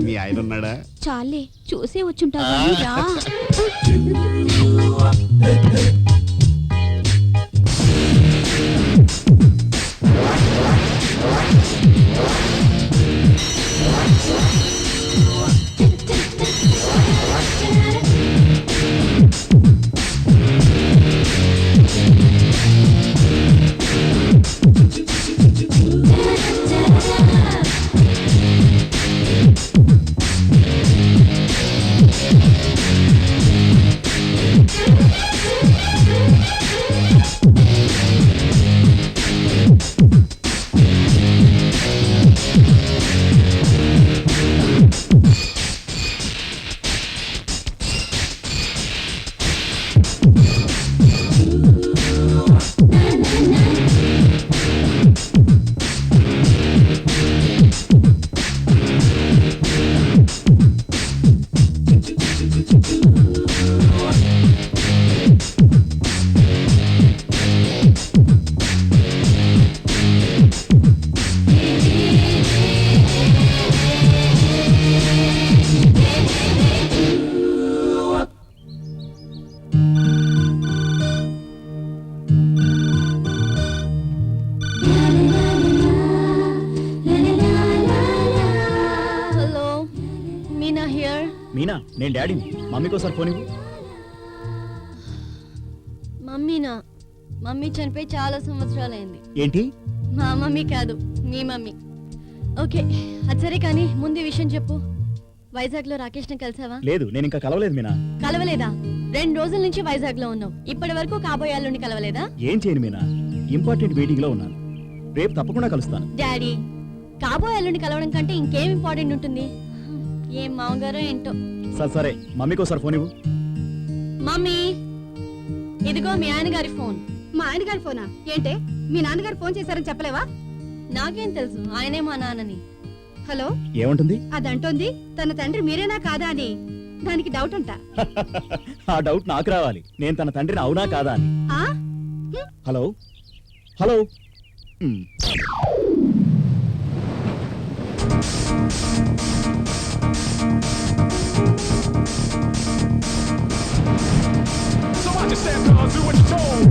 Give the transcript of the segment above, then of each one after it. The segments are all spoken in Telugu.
మీ ఆయన ఉన్నాడా? చాలే చూసే వచ్చుంటా. మీనా, నేను డాడీని. మమ్మీకి ఒకసారి ఫోన్ ఇవ్వు. మమ్మీనా? మమ్మీ చనిపోయి చాలా సంవత్సరాలైంది. ఏంటి? మా మమ్మీ కాదు, మీ మమ్మీ. ఓకే, అది సరే కానీ ముందు విషయం చెప్పు. వైజాగ్ లో రాకేష్ ని కలిసావా? లేదు, నేను ఇంకా కలవలేదు మీనా. కలవలేదా? 2 రోజుల నుంచి వైజాగ్ లో ఉన్నావు. ఇప్పటి వరకు కాబోయే అల్లుడిని కలవలేదా? ఏం చేయను మీనా, ఇంపార్టెంట్ మీటింగ్ లో ఉన్నాను. రేపు తప్పకుండా కలుస్తాను. డాడీ, కాబోయే అల్లుడిని కలవడం కంటే ఇంకేం ఇంపార్టెంట్ ఉంటుంది? ఏం మామగారో ఏంటో. సరే, మమ్మీకి ఒకసారి ఫోన్ ఇవ్వు. మమ్మీ, ఇదిగో మీ ఆయన గారి ఫోన్. మా ఆయన గారి ఫోనా? ఏంటే మీ నాన్నగారు ఫోన్ చేశారని చెప్పలేవా? నాకేం తెలుసు ఆయనే మా నాన్నని. హలో, ఏమంటుంది? అదంటోంది తన తండ్రి మీరేనా కాదా అని. దానికి డౌట్ అంట. ఆ డౌట్ నాకు రావాలి, నేను తన తండ్రిని అవునా కాదా అని. Hello hello. So I just stand tall, do what you're told.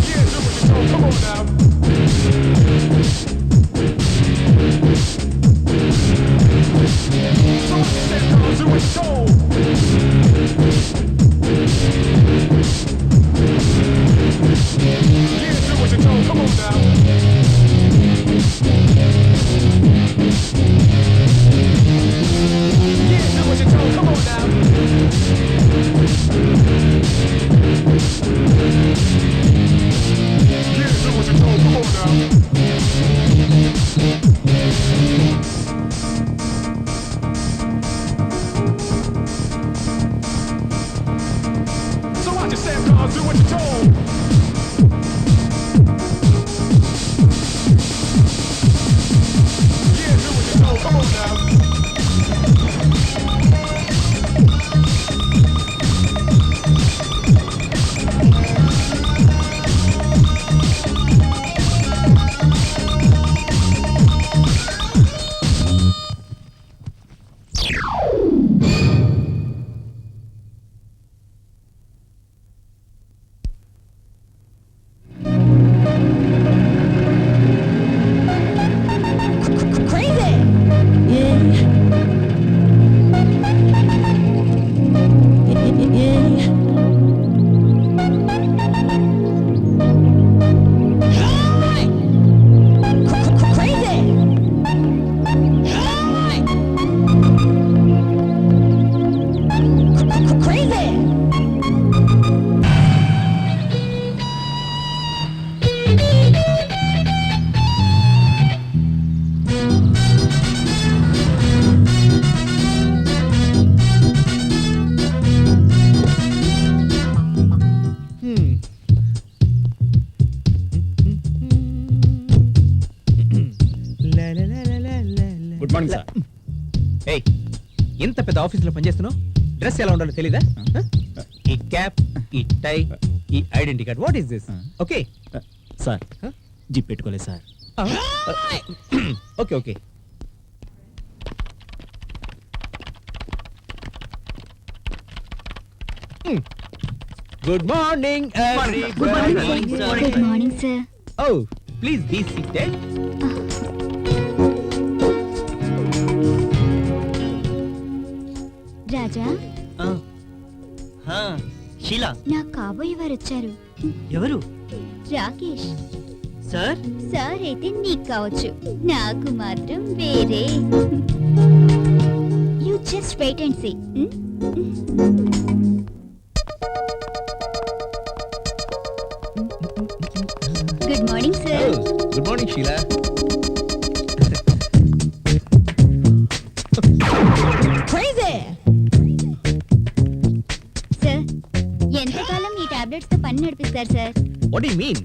Yeah, do what you're told. Come on now. So I just stand tall, do what you're told. Yeah, do what you're told. Come on now. Come on now. Yeah, do what you're told. Come on now. So I just stand tall, do what you're told. Yeah, do what you're told. Come on now. Good morning sir. ఏయ్, ఇంత పెద్ద ఆఫీసులో పనిచేస్తున్నావు, డ్రెస్ ఎలా ఉండాలో తెలీదా? ఈ క్యాప్, ఈ టై, ఈ identity card, what is this? Okay sir, zip పెట్టుకోలేదు sir. Okay okay. Good morning good morning sir. Oh please be seated. Raja, Sheela నా కాబోయే వారు వచ్చారు. ఎవరు? రాకేష్ సార్ సార్ అయితే నీకు కావచ్చు, నాకు మాత్రం వేరే. You just wait and see. Good morning sir. Good morning Sheila. Sir, ఎంతకాలం ఈ టాబ్లెట్స్ తో పని నడిపిస్తారు సార్? What you mean?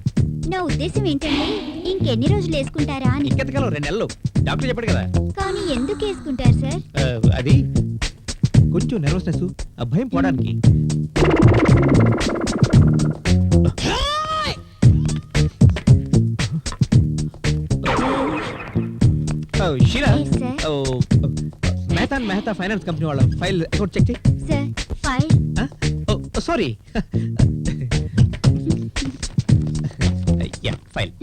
నా ఉద్దేశం ఏంటంటే ఇంకెన్ని రోజులు వేసుకుంటారా అని. ఇంకెంతకాలం 2 నెలలు డాక్టర్ చెప్పాడు కదా. కానీ ఎందుకు వేసుకుంటారు సార్? అది కొంచెం నెర్వస్నెస్, భయం పోవడానికి. Sheela, Yes, sir. Mehta finance company వాళ్ళ ఫైల్ అకౌంట్ చెక్ చేయి. Sir, file. Sorry. Yeah file.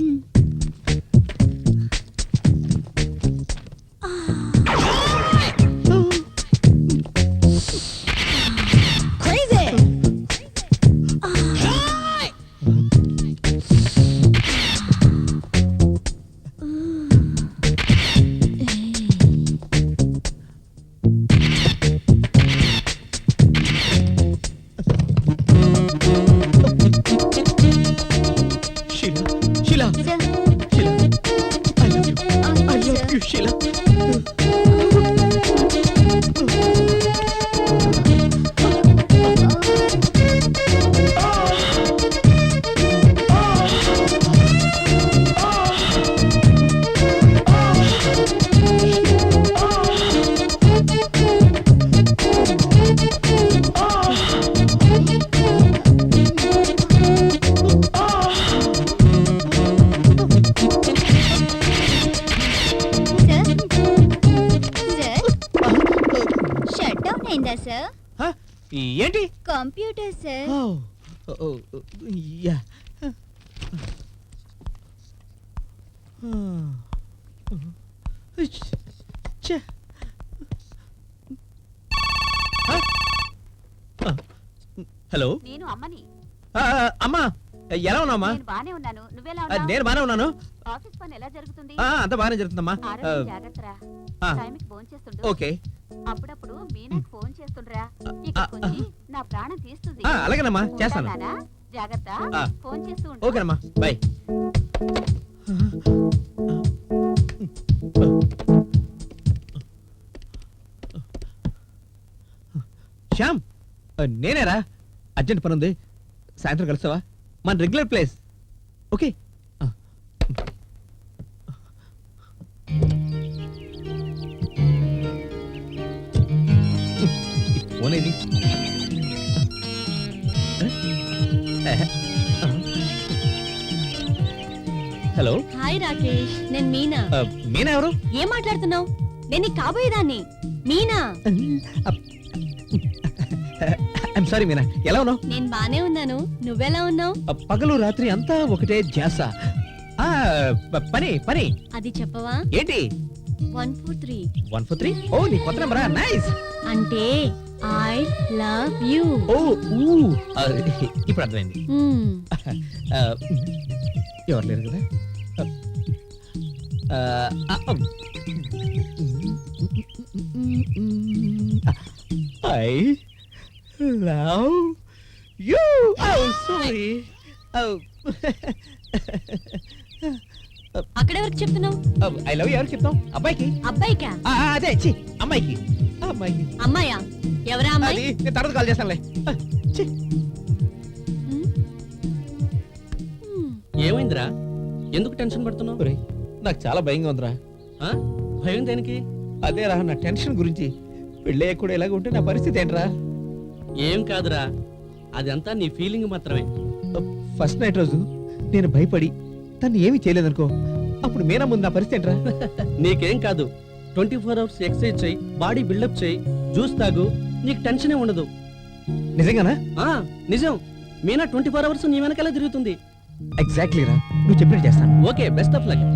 Sheila, sir, Sheila, I love you. I love sir. you, Sheila. Sir, sir, shut down అయిందా సార్? Huh? ఏంటి? Computer sir. యా. హలో, నేను అమ్మని. అమ్మా ఎలా ఉన్నావమ్మా? నేను బానే ఉన్నాను. నువ్వెలా నేను బానే ఉన్నాను. ఆఫీస్ పని ఎలా జరుగుతుంది? అంత బాగానే జరుగుతుందమ్మా. ఆరోగ్యం జాగ్రత్తరా. ఆ. టైంకి ఫోన్ చేస్తుండు. ఓకే. అప్పుడప్పుడు మీనాకి ఫోన్ చేస్తుండ్రా. ఆ, ఇక్కడికొచ్చి నా ప్రాణం తీస్తుంది. అలాగేనమ్మా, చేస్తాను. ఉంటానా? జాగ్రత్త. ఆ. ఫోన్ చేస్తూ ఉండు. ఓకేనమ్మా, బాయ్. శ్యామ్, నేనేరా. అర్జెంట్ పని ఉంది, సాయంత్రం కలుస్తావా? మన రెగ్యులర్ ప్లేస్. ఓకే. ఫోన్ ఏది? హలో, హాయ్ రాకేష్, నేను మీనా. మీనా ఎవరు? ఏం మాట్లాడుతున్నావు? నేను నీకు కాబోయేదాన్ని మీనా. ఐఎమ్ సారీ మీనా, ఎలా ఉన్నావు? నేను బానే ఉన్నాను. నువ్వెలా ఉన్నావు? పగలు రాత్రి అంతా ఒకటే ధ్యాస. పని పని అది చెప్పవా? ఏంటి? 143 143. ఓ, నీ కొత్త నెంబరా? నైస్. అంటే ఐ లవ్ యూ. ఓ, ఇప్పుడు అర్థమైంది. ఎవరు లేరు కదా? I love you. సారీ. అక్కడెవరికి చెప్తున్నావు? ఐ లవ్ యూ ఎవరికి చెప్తాం? అబ్బాయికి. అబ్బాయికా? అదే చి అమ్మాయికి. అమ్మాయికి. అమ్మాయా? ఎవరా అమ్మాయి? అది నేను తర్వాత కాల్ చేస్తానులే. ఛీ. ఏమైందిరా? ఎందుకు టెన్షన్ పడుతున్నావు? ఒరేయ్, నాకు చాలా భయంగా ఉందిరా. ఆ? భయం దేనికి? అదేరా నా టెన్షన్ గురించి. పెళ్ళయ్య కూడా ఇలాగ ఉంటే నా పరిస్థితి ఏంట్రా? ఏం కాదురా, అదంతా నీ ఫీలింగ్ మాత్రమే. ఫస్ట్ నైట్ రోజు నేను భయపడి తను ఏమీ చేయలేదనుకో, అప్పుడు మీనా ముందు నా పరిస్థితి ఏంట్రా? నీకేం కాదు, 24 అవర్స్ ఎక్సర్సైజ్ చేయి, బాడీ బిల్డప్ చేయి, జ్యూస్ తాగు, నీకు టెన్షనే ఉండదు. నిజంగానా? ఆ నిజం, మీనా 24 అవర్స్ నీ వెనకాలే తిరుగుతుంది. ఎగ్జాక్ట్లీ రా, నువ్వు చెప్పినట్టు చేస్తాను. Okay, best of luck.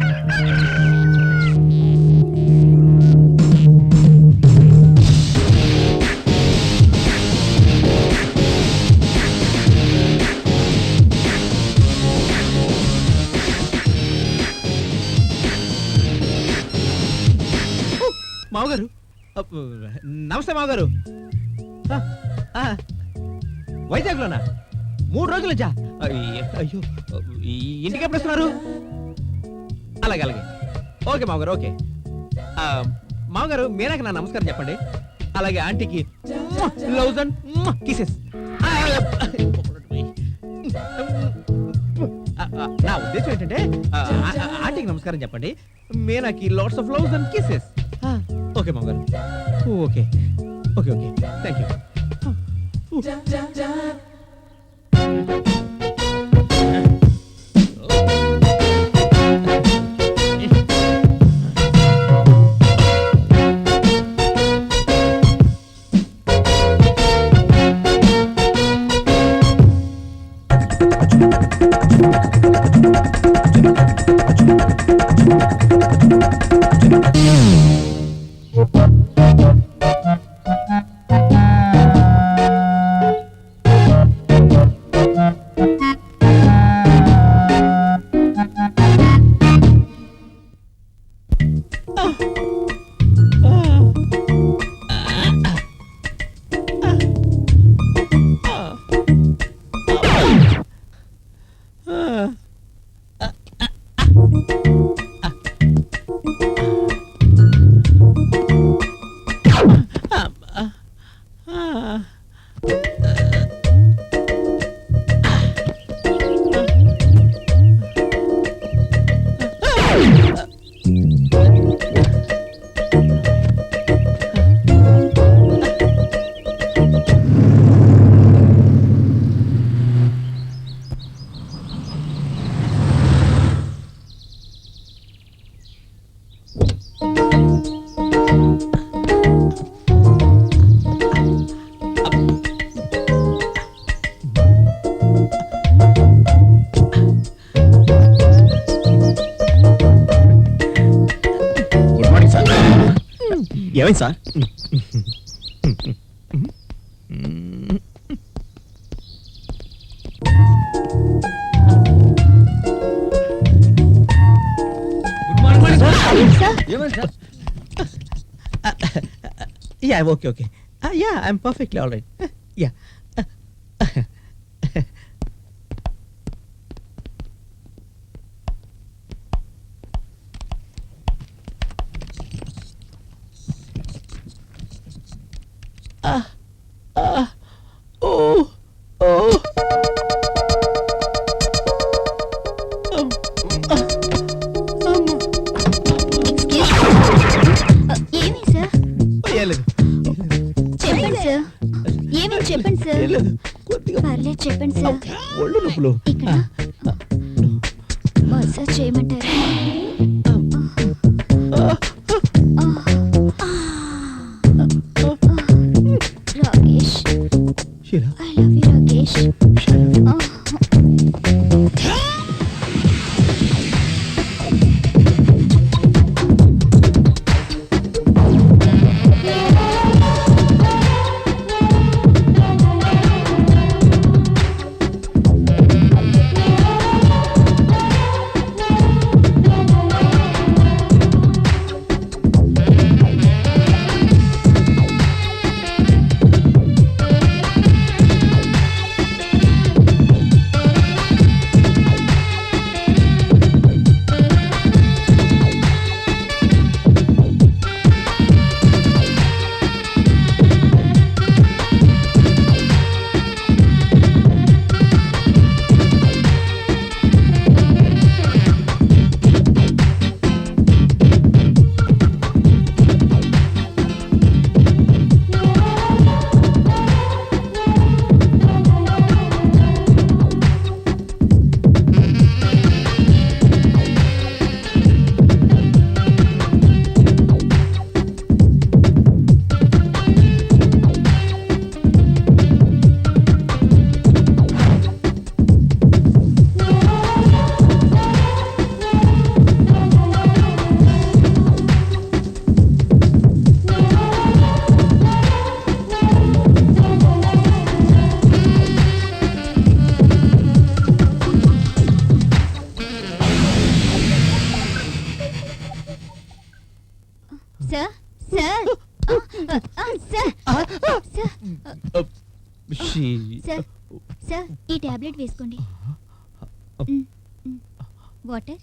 మావగారు, నమస్తే మావగారు. వైజాగ్లోనా? 3 రోజుల నుంచా? అయ్యో, ఇంటికి ఎప్పుడు వస్తున్నారు? అలాగే అలాగే, ఓకే మావగారు, ఓకే. మావగారు, మీనాకి నా నమస్కారం చెప్పండి. అలాగే ఆంటీకి లవ్స్ అండ్ కిసెస్. నా ఉద్దేశం ఏంటంటే ఆంటీకి నమస్కారం చెప్పండి, మీనాకి lots of loves and kisses. Okay మామగారు, okay okay okay, thank you. ఏమైంది sir? Yeah, okay, okay. Yeah, I'm perfectly all right. Yeah. ఏమి సార్? చెప్పండి సార్, ఏమి చెప్పండి సార్. పర్లేదు చెప్పండి సార్. ఒళ్ళు నొప్పులు. ఇక్కడ మసాజ్ చేయమంటారా? Rakesh, Sheila, I love you Rakesh. Sir sir sir sir sir ఈ టాబ్లెట్ వేసుకోండి water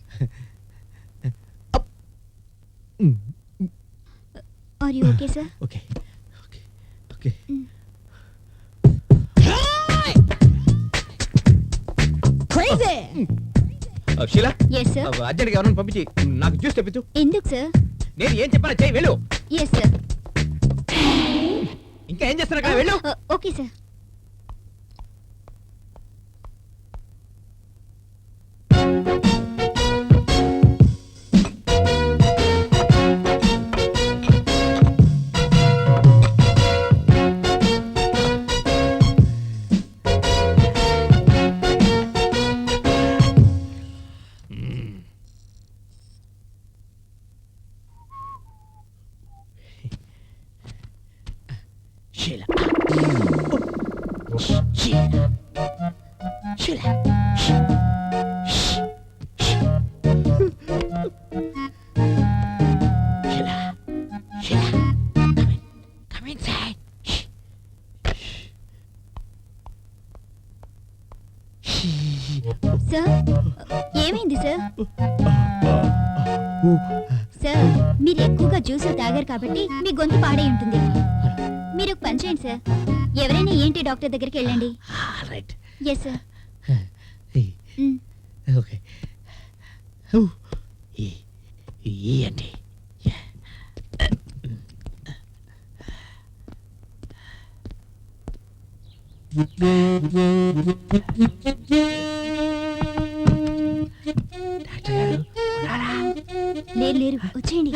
are you okay sir okay okay okay Sheila yes sir అర్జెంట్గా ఎవరైనా పంపించి నాకు జ్యూస్ తెప్పించు. ఎందుకు సార్ నేను ఏం చెప్పాను చెయ్యి వెళ్ళు. ఎస్ సార్ ఇంకా ఏం చేస్తున్నా కదా వెళ్ళు. Okay sir Sheela Sheela Sheela Sheela Sheela come inside. Sir ఏమైంది సార్ సార్ మీరు ఎక్కువగా జ్యూసులు తాగారు కాబట్టి మీ గొంతు పాడై ఉంటుంది మీరు ఒక పని చేయండి సార్ ఎవరైనా ఏంటి డాక్టర్ దగ్గరికి వెళ్ళండి రైట్ ఎస్ సార్ ఓకే ఈ అంటే డాక్టర్ గారు ఉన్నారా? లేరు లేరు వచ్చేయండి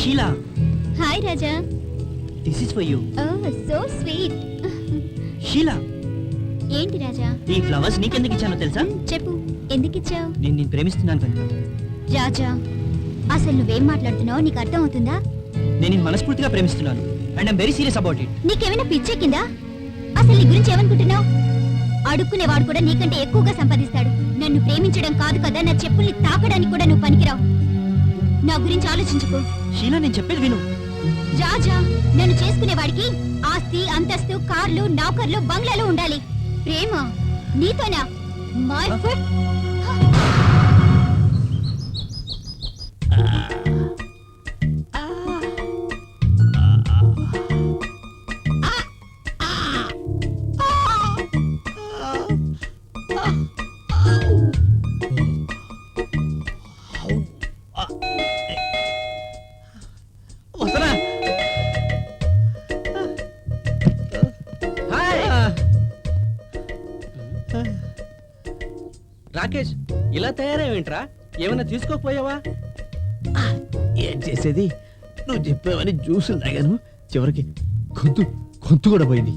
Sheela, hi Raja this is for you. So sweet Sheela, ఏంటి రాజా ఈ ఫ్లవర్స్ నీకెందుకు ఇచ్చానో తెలుసా? చెప్పు ఎందుకు ఇచ్చావు నేను నిన్ను ప్రేమిస్తున్నాను కనుక. రాజా అసలు నువ్వేం మాట్లాడుతున్నావు నీకు అర్థం అవుతుందా నేను నిన్ను మనస్ఫూర్తిగా ప్రేమిస్తున్నాను and I'm very serious about it. నీకేమైనా పిచ్చెక్కిందా అసలు నీ గురించి ఏమనుకుంటున్నావు అడుక్కునేవాడు కూడా నీకంటే ఎక్కువగా సంపాదిస్తాడు నన్ను ప్రేమించడం కాదు కదా నా చెప్పుల్ని తాకడానికి కూడా నువ్వు పనికిరావు నా గురించి ఆలోచించుకో షీలా, నేను చెప్పేది విను. రాజా నన్ను చేసుకునేవాడికి ఆస్తి అంతస్తు కార్లు నౌకర్లు బంగ్లాలు ఉండాలి ప్రేమ నీతోనా మై ఫుట్ వస్తున్నా. హాయ్. రాకేష్, ఇలా తయారయ్యేంట్రా? ఏమైనా తీసుకోకపోయావా? ఏం చేసేది, నువ్వు చెప్పావని జ్యూసులు తాగాను, చివరికి గొంతు గొంతు కూడా పోయింది.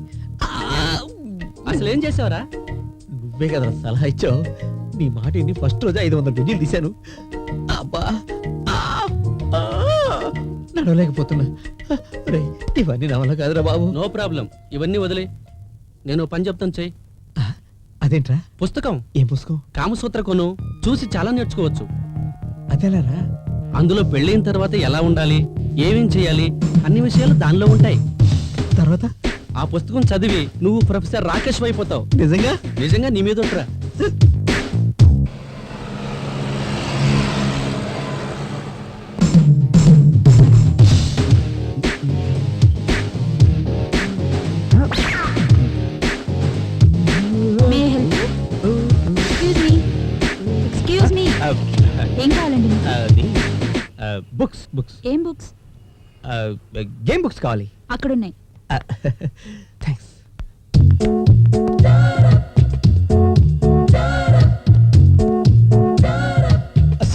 అసలు ఏం చేసావురా? నువ్వే కదా సలహా ఇచ్చావు, నీ మాట విని ఫస్ట్ రోజు 500 గుంజీలు తీశాను. అబ్బా ఆ, ఆ, నడవలేకపోతున్నా. ఒరేయ్, ఇవన్నీ నా వల్ల కాదురా బాబు. నో ప్రాబ్లం, ఇవన్నీ వదిలే. నేను ఓ పని చెప్తాను చెయ్యి. ఆ, అదేంట్రా? పుస్తకం, ఏం పుస్తకం? కామసూత్ర కొను, చూసి చాలా నేర్చుకోవచ్చు. అదేలారా? అందులో పెళ్ళైన తర్వాత ఎలా ఉండాలి, ఏమేం చేయాలి అన్ని విషయాలు దానిలో ఉంటాయి. తర్వాత ఆ పుస్తకం చదివి నువ్వు ప్రొఫెసర్ రాకేష్ అయిపోతావు. నిజంగా? నిజంగా నీ మీద ఉంటారా? ఎక్స్క్యూజ్ మీ ఏం కావాలండి బుక్స్ బుక్స్ ఏం బుక్స్ గేమ్ బుక్స్ కావాలి. అక్కడ ఉన్నాయి థ్యాంక్స్.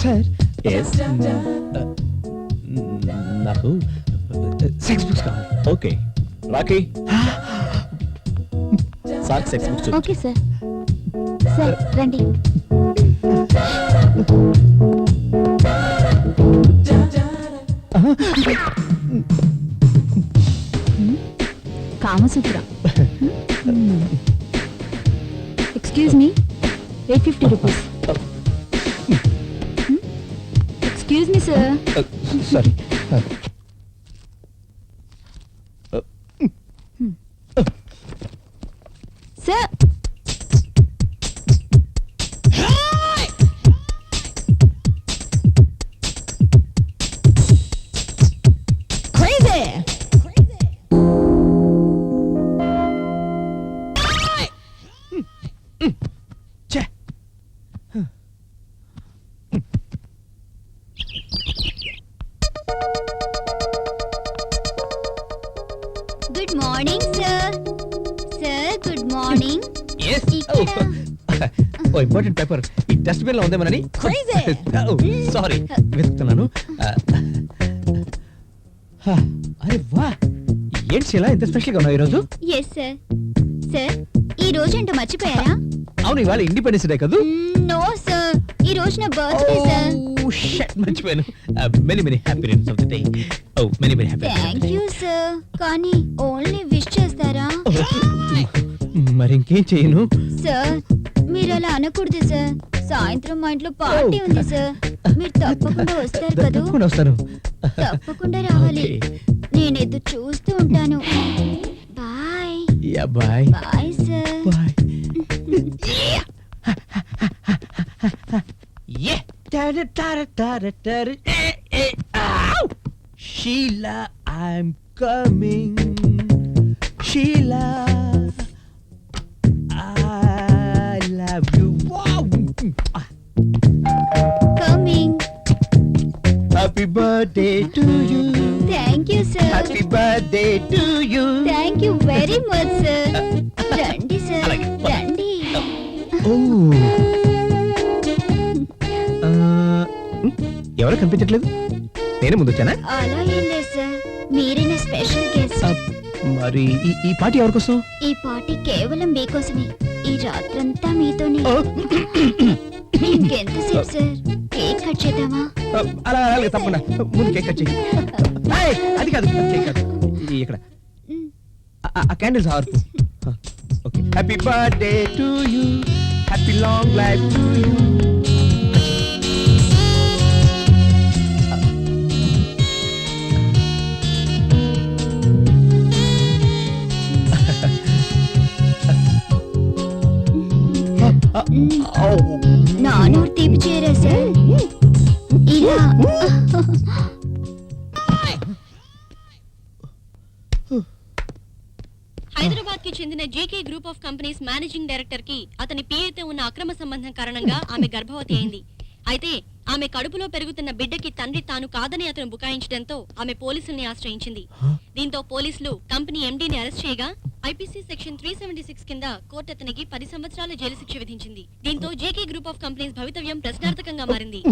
సార్ నాకు సెక్స్ బుక్స్ కావాలి. Okay Rocky sir sex books okay sir sir రండి Kamasutra. Excuse me, 850 rupees. Excuse me sir. Sorry. Sir good morning sir. Sir good morning. Oh important paper ఈ డస్ట్బిన్ లో ఉందేమోనని సారీ వెతుకుతున్నాను. అరే వా, ఏంటి శీలా ఇంత స్పెషల్ గా ఉన్నావు ఈరోజు? Yes sir. సార్ ఈ రోజు ఏంటో మర్చిపోయారా? అవును, ఇవాళ ఇండిపెండెన్స్ డే కదా. నో సార్, ఈ రోజు నా బర్త్డే సార్. మర్చిపోయాను. Many many happy returns of the day. Oh many many happy. Thank you sir. కానీ ఓన్లీ విష్ చేస్తారా? మరి ఇంకేం చేయను సార్ మీరు అలా అనకూడదు సార్. సాయంత్రం మా ఇంట్లో పార్టీ ఉంది సార్. మీరు తప్పకుండా వస్తారు కదా? తప్పకుండా వస్తాను. తప్పకుండా రావాలి. Okay. నేను ఎదురు చూస్తూ ఉంటాను. Bye. Yeah bye. Bye sir. Bye. Yeah. Sheila, I'm coming. Sheila, I love you. Wow. Coming. Happy birthday to you. Thank you sir. Happy birthday to you. Thank you very much sir. రండి sir. అలాగే. రండి. Oh. ఎవరో కనిపించట్లేదు, నేనే ముందు వచ్చానా? అలా ఏం లేదు సార్. మీరే నా స్పెషల్ గెస్ట్. మరి ఈ పార్టీ ఎవరికోసం? ఈ పార్టీ కేవలం మీకోసమే. ఈ రాత్రంతా మీతోనే. ఇంకెంతసేపు సార్? కేక్ కట్ చేద్దామా? అలా అలాగే తప్పకుండా ముందు కేక్ కట్ చెయ్యి. అది కాదు, కేక్ కాదు, ఇక్కడ ఆ క్యాండిల్స్ ఆర్పు. Okay. Happy birthday to you, happy long life to you. నానూరు తీపి చేరా సార్. ఇలా హైదరాబాద్ కి చెందిన JK group of companies managing director కి అతని పిఏతో ఉన్న అక్రమ సంబంధం కారణంగా ఆమె గర్భవతి అయింది. అయితే ఆమె కడుపులో పెరుగుతున్న బిడ్డకి తండ్రి తాను కాదని అతను బుకాయించడంతో ఆమె పోలీసుల్ని ఆశ్రయించింది. దీంతో పోలీసులు కంపెనీ ఎండీని అరెస్ట్ చేయగా ఐపీసీ సెక్షన్ 376 కింద కోర్టు అతనికి 10 సంవత్సరాల జైలు శిక్ష విధించింది. దీంతో జేకే గ్రూప్ ఆఫ్ కంపెనీస్ భవితవ్యం ప్రశ్నార్థకంగా మారింది.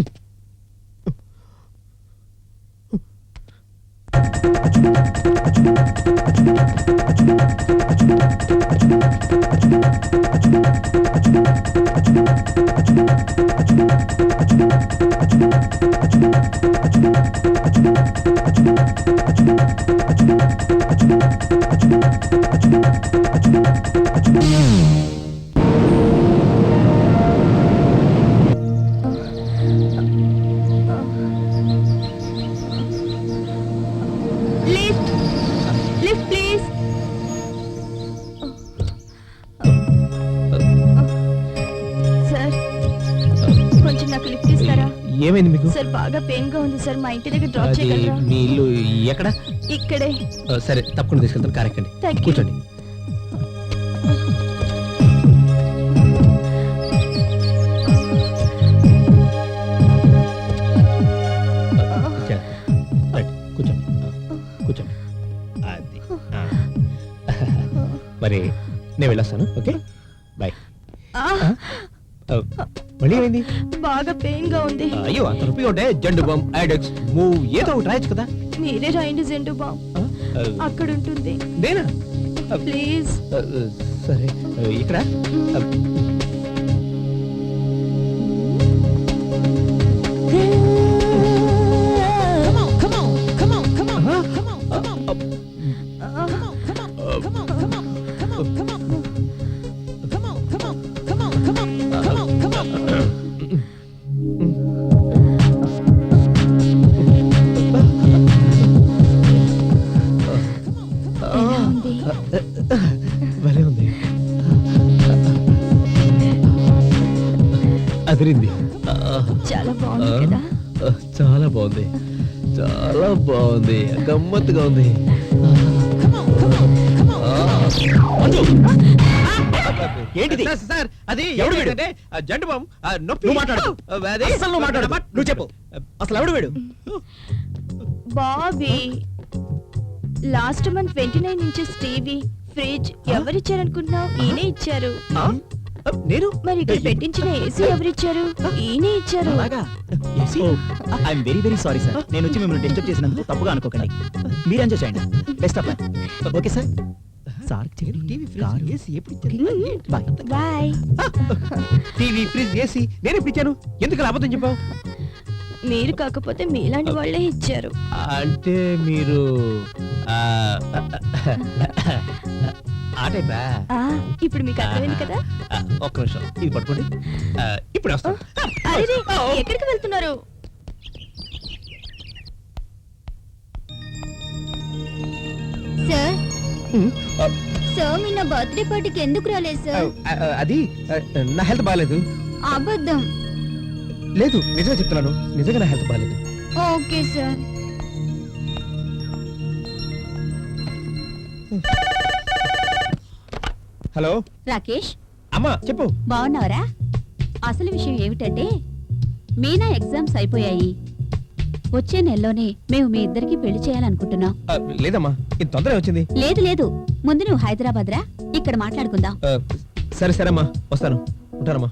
Lift please. సార్ కొంచెం నాకు లిఫ్ట్ ఇస్తారా? ఏమైంది మీకు? సార్ బాగా పెయిన్ గా ఉంది సార్. మా ఇంటి దగ్గర డ్రాప్ అది చేయగలరా? మీ ఇల్లు ఎక్కడ? ఇక్కడే. సరే తప్పకుండా తీసుకెళ్తాను, కార్ ఎక్కండి. Thank you. కూర్చోండి. రైట్, కూర్చోండి కూర్చోండి. అది మరి నేను వెళ్ళొస్తాను. Okay bye. మళ్ళీ ఏమైంది? బాగా పెయిన్ గా ఉంది. అయ్యో అంత నొప్పిగా ఉంటే జెండు బామ్, ఐడెక్స్, మూవ్ ఏదో ఒకటి రాయొచ్చు కదా. మీరే రాయండి జెండు బామ్. అక్కడ ఉంటుంది. నేనా? ప్లీజ్. సరే ఇక్కడ. ఎలా ఉంది? భలే ఉంది. అదిరింది. చాలా బాగుంది కదా? చాలా బాగుంది, చాలా బాగుంది, గమ్మత్తుగా ఉంది. ఏంటిది? సార్ అది ఎవడు వీడు? ఏంటంటే, జండు బామ్ నొప్పి. నువ్వు మాట్లాడు. అది అసలు నువ్వు మాట్లాడు. నువ్వు చెప్పు. అసలు ఎవడు వీడు? Bobby last month 29 inches TV fridge ఎవరిచ్చారనుకుంటున్నావు? ఈయనే ఇచ్చారు. నేను మరి ఇక్కడ పెట్టించిన ఏసీ ఎవరిచ్చారు? ఈయనే ఇచ్చారు. అలాగా I'm very very sorry sir. నేను వచ్చి మిమ్మల్ని డిస్టర్బ్ చేసినందుకు తప్పుగా అనుకోకండి. మీరు ఎంజాయ్ చేయండి. Best of luck. Okay sir. Sir TV fridge AC ఎప్పుడు ఇచ్చారు? Bye. Bye. TV fridge AC నేను ఎప్పుడు ఇచ్చాను? ఎందుకు అలా అబద్ధం చెప్పావు? మీరు కాకపోతే మీలాంటి వాళ్ళే ఇచ్చారు. అంటే మీరు ఆ టైపా? ఆ, ఇప్పుడు మీకు అర్థమైంది కదా? ఒక్క నిమిషం ఇది పట్టుకోండి. ఇప్పుడు వస్తాను. అరే ఎక్కడికి వెళ్తున్నారు? సార్ సార్ మీ నా బర్త్డే పార్టీకి ఎందుకు రాలేదు సార్? అది నా హెల్త్ బాగాలేదు. అబద్ధం. లేదు నిజమే చెప్తున్నాను, నిజంగా నా హెల్త్ బాగాలేదు. Okay sir. హలో రాకేష్ అమ్మా చెప్పు. బాగున్నావరా? అసలు విషయం ఏమిటంటే మీనా ఎగ్జామ్స్ అయిపోయాయి. వచ్చే నెలలోనే మేము మీ ఇద్దరికి పెళ్లి చేయాలనుకుంటున్నాం. లేదమ్మా ఇంత తొందర వచ్చింది. లేదు లేదు, ముందు నువ్వు హైదరాబాద్ రా, ఇక్కడ మాట్లాడుకుందాం. సరే సరే అమ్మా వస్తాను, ఉంటానమ్మా.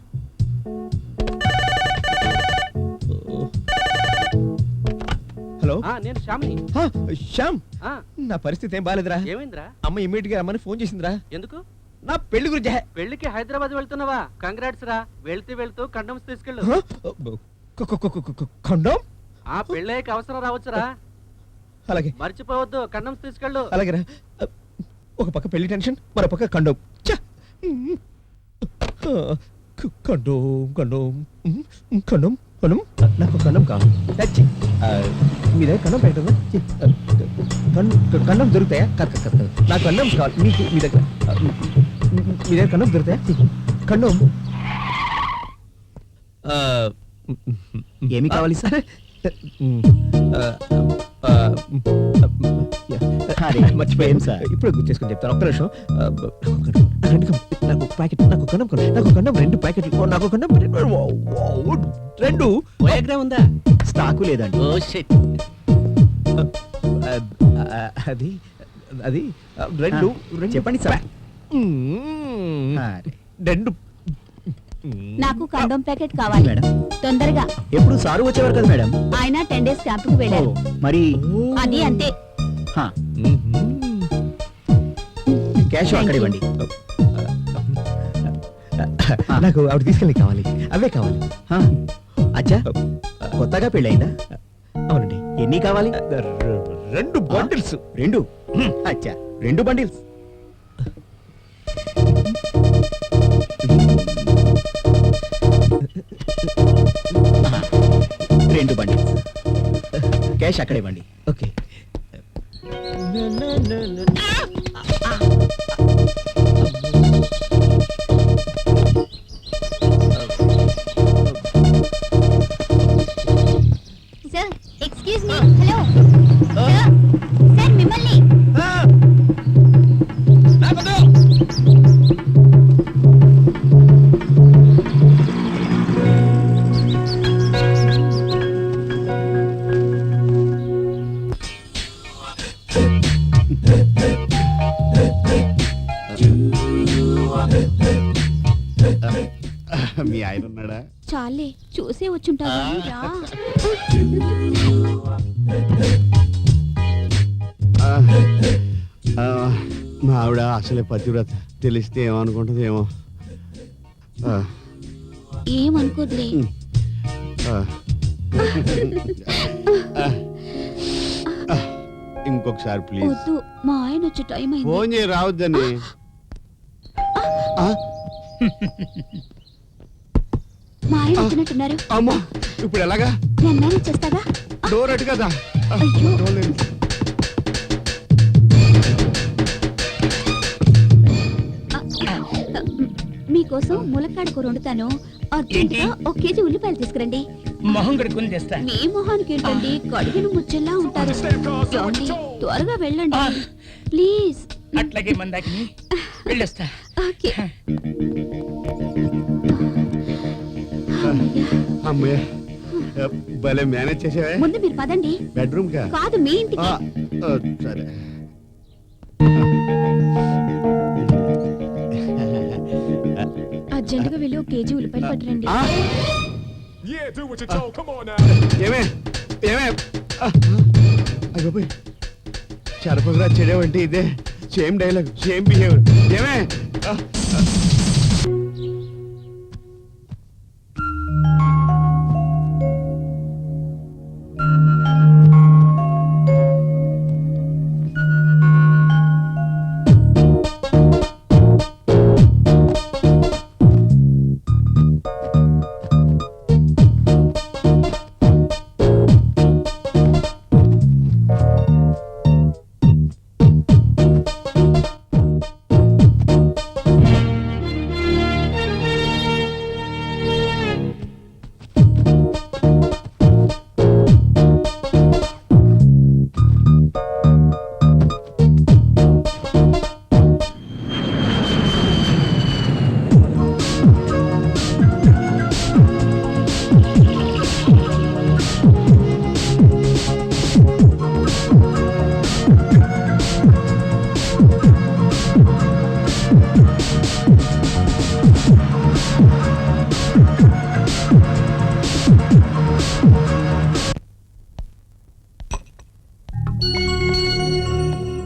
హలో నేను శ్యామిని. శ్యామ్, నా పరిస్థితి ఏం బాగాలేదురా. ఏమైందిరా? అమ్మ ఇమ్మీడియట్ గా రమ్మని ఫోన్ చేసిందిరా. ఎందుకు? నా పెళ్లి గురించి. పెళ్లికి హైదరాబాద్ వెళ్తున్నావా? కంగ్రాట్స్ రా. వెళ్తూ కండమ్స్ తీసుకెళ్ళు. ఖండం? ఆ పెళ్ళయ్యకి అవసరం రావచ్చురా. అలాగే మర్చిపోవద్దు, కండమ్స్ తీసుకెళ్ళు. అలాగేరా. ఒక పక్క పెళ్లి టెన్షన్, మరో పక్క కండం. కండం కండం కండం కండం నాకు కండం కావాలి. మీ దగ్గర కండం పెట్టదా? కండం దొరుకుతాయా? నాకు కండం కావాలి. మీకు మీ దగ్గర కండం దొరుకుతాయా? కండం ఏమి కావాలి సార్? మర్చిపోయాను సార్. ఇప్పుడు గుర్తు చేసుకుని చెప్తాను. ఒక్క నిమిషం. నాకు ప్యాకెట్, నాకు కన్నం, నాకు కన్నం 2 ప్యాకెట్లు, నాకు కన్నం 2. వయాగ్రా ఉందా? స్టాకు లేదండి. Oh shit. అది అది 2 చెప్పండి సార్. 2. నాకు కండోమ్ ప్యాకెట్ కావాలి మేడం. తొందరగా. ఎప్పుడు సారు వచ్చేవారు కదా మేడం. ఆయన 10 days క్యాంపుకు వెళ్ళారు. మరి అది అంతే. హా, క్యాష్ అక్కడ ఇవ్వండి. నాకు ఆవిడ తీసుకెళ్ళి కావాలి, అవే కావాలి. హా, అచ్చా కొత్తగా పెళ్ళయిందా? అవునండి. ఎన్ని కావాలి? 2 బాటిల్స్. 2? అచ్చా 2 బండిల్స్. రెండు బండిల్స్. క్యాష్ అక్కడ ఇవ్వండి. Okay. Sir excuse me. Hello sir. Sir మిమ్మల్ని. మీ ఆయన ఉన్నాడా? చాలే చూసే వచ్చుంటావు గానీ రా. మా ఆవిడ అసలే పతివ్రత, తెలిస్తే ఏమనుకుంటుంది ఏమో. ఏమనుకోదులే. ఇంకొకసారి ప్లీజ్. వద్దు. మా ఆయన వచ్చే టైం అయింది ఫోన్ చేయి రావద్దని ఆ, మా ఆయన వచ్చినట్టున్నారు అమ్మా ఇప్పుడు ఎలాగా నేను మేనేజ్ చేస్తాగా డోర్ అటు కదా ఆ, అయ్యో. డోర్ లేదు. మీకోసం ములక్కాడ కూర వండుతాను అర్జెంటుగా 1 కేజీ ఉల్లిపాయలు తీసుకురండి మొహం కడుక్కుని తెస్తా మీ మొహానికి ఏంటండి కడిగిన ముచ్చెల్లా ఉంటారు ఏమండి? త్వరగా వెళ్ళండి ప్లీజ్ అట్లాగే మందాకిని వెళ్ళొస్తా ఓకే అమ్మయ్య భలే మేనేజ్ చేసావే ముందు మీరు పదండి బెడ్రూమ్ కా కాదు మీ ఇంటికి ఆ, ఆ, సరే అర్జెంటుగా వెళ్ళి 1 కేజీ ఉల్లిపాయలు పట్టురండి ఆ, Yeah, do what you're told. Come on now. ఏమే ఏమే అయ్యోపోయి చరపదురా చెడేవంటే ఇదే సేమ్ డైలాగ్ సేమ్ బిహేవియర్ ఏమే ఆ, ఆ.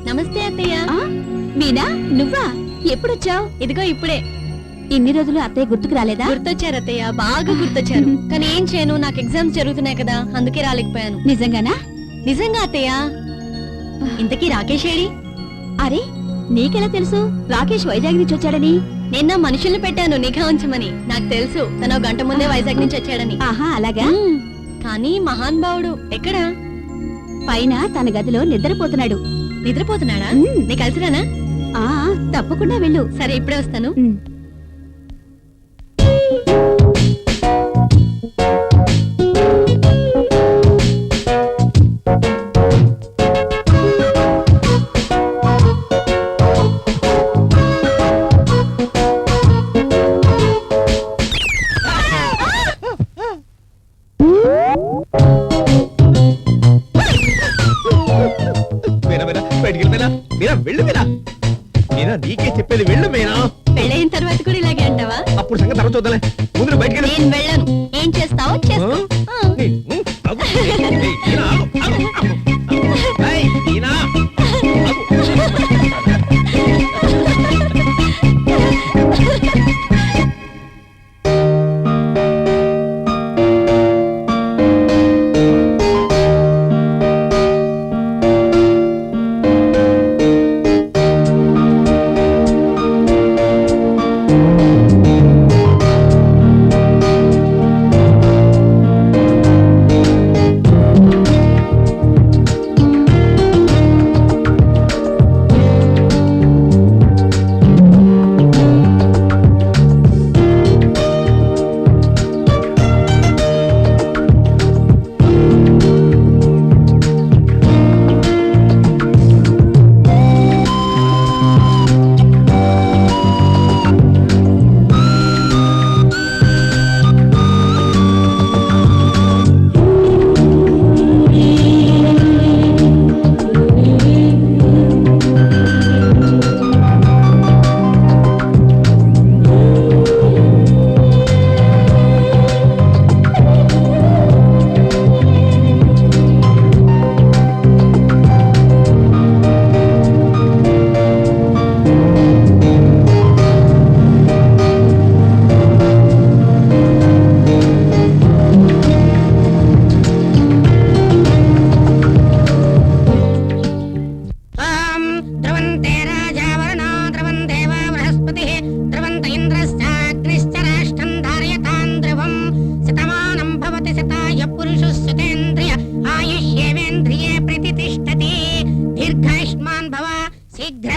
నమస్తే అత్తయ్య. మీనా నువ్వా ఎప్పుడొచ్చావు ఇదిగో ఇప్పుడే. ఇన్ని రోజులు అత్తయ్య గుర్తుకు రాలేదా గుర్తొచ్చారు అత్తయ్య, బాగా గుర్తొచ్చారు. కానీ ఏం చేయను, నాకు ఎగ్జామ్స్ జరుగుతున్నాయి కదా, అందుకే రాలేకపోయాను. నిజంగానా నిజంగా అత్తయ్య. ఇంతకీ రాకేష్ ఏడి? అరే నీకెలా తెలుసు రాకేష్ వైజాగ్ నుంచి వచ్చాడని నిన్న మనుషుల్ని పెట్టాను నిఘా ఉంచమని. నాకు తెలుసు తను 1 గంట ముందే వైజాగ్ నుంచి వచ్చాడని. ఆహా అలాగా కానీ మహాన్ భావుడు ఎక్కడా? పైన తన గదిలో నిద్రపోతున్నాడు నిద్రపోతున్నాడా? మ్మ్. నీ కలిసిరానా? ఆ తప్పకుండా వెళ్ళు సరే ఇప్పుడే వస్తాను. మీనా మీనా బయటికి వెళ్ళి మీనా మీనా వెళ్ళు మీనా మీనా నీకే చెప్పేది వెళ్ళు మీనా పెళ్ళైన తర్వాత కూడా ఇలాగే అంటావా? అప్పుడు సంగతి తర్వాత చూద్దాలే ముందు నువ్వు బయటికి వెళ్ళు. నేను వెళ్ళను. ఏం చేస్తావో చేస్తా. ఆ. ఆగు. ఏయ్, మీనా, ఆగు, ఆగు, ఆగు, ఆగు. ఏయ్, మీనా, ఆగు.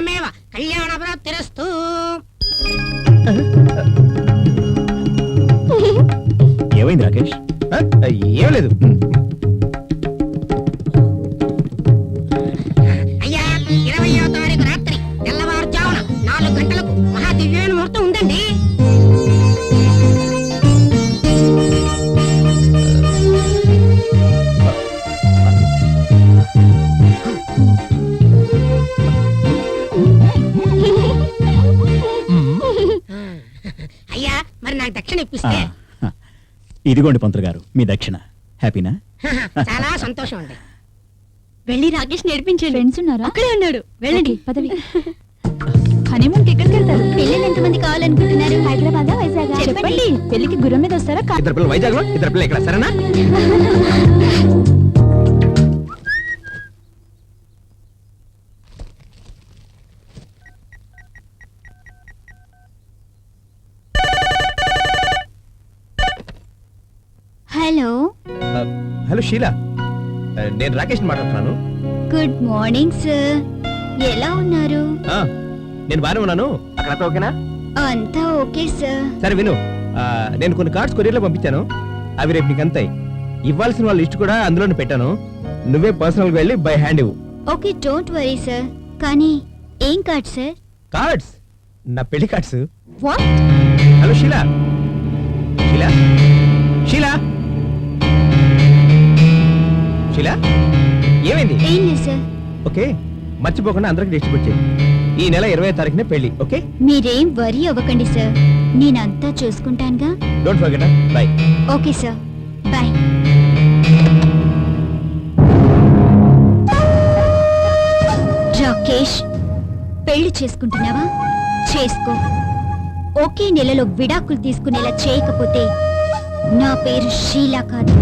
శీఘ్రమేవ కళ్యాణ ప్రాప్తిరస్తు. ఏమైంది రాకేష్? ఏం లేదు. అయ్యా 20వ తారీఖు రాత్రి తెల్లవారుజామున 4 గంటలకు మహా దివ్యమైన ముహూర్తం ఉందండి. అయ్యా మరి నాకు దక్షిణ ఇప్పిస్తే ఇదిగోండి పంతులు గారు మీ దక్షిణ. హ్యాపీనా? చాలా సంతోషం అండి. వెళ్ళి రాకేష్ నేర్పించండి. ఫ్రెండ్స్ ఉన్నారా? అక్కడే ఉన్నాడు, వెళ్ళండి. పదవి. హనీమూన్ కి ఎక్కడికి వెళ్తారు? పిల్లలు ఎంతమంది కావాలనుకుంటున్నారు? హైదరాబాద్ వైజాగ్? చెప్పండి. పెళ్లికి గుర్రం మీద వస్తారా? ఇద్దరు పిల్లలు వైజాగ్ లో, ఇద్దరు పిల్లలు ఇక్కడ, సరేనా? హలో, హలో షీలా, నేను రాకేష్ మాట్లాడుతున్నాను. Good morning sir. ఎలా ఉన్నారు? నేను బాగానే ఉన్నాను. అక్కడ ఓకేనా? అంతా ఓకే సార్. సరే విను, నేను కొన్ని కార్డ్స్ కొరియర్లో పంపించాను. అవి రేపు నీకు అంతాయి. ఇవ్వాల్సిన వాళ్ళ లిస్ట్ కూడా అందులోనే పెట్టాను. నువ్వే పర్సనల్ వెళ్ళి బై హ్యాండ్ ఇవ్వు. Okay, don't worry sir. కానీ ఏం కార్డ్ సార్? కార్డ్స్, నా పెళ్లి cards. What? Hello Sheela, Sheela, Sheela, Sheela, ఏమైంది? ఏం లేదు సార్. ఓకే, మర్చిపోకుండా అందరికి డిస్ట్రిబ్యూట్ చేయి. ఈ నెల 20వ తారీఖునే పెళ్లి. ఓకే, మీరేం వరీ అవ్వకండి సార్, నేనంతా చూసుకుంటానుగా. Don't forget. Bye. Okay sir, bye. Rakesh, పెళ్లి చేసుకుంటున్నావా? చేసుకో. ఒకే నెలలో విడాకులు తీసుకునేలా చేయకపోతే నా పేరు షీలా కాదు.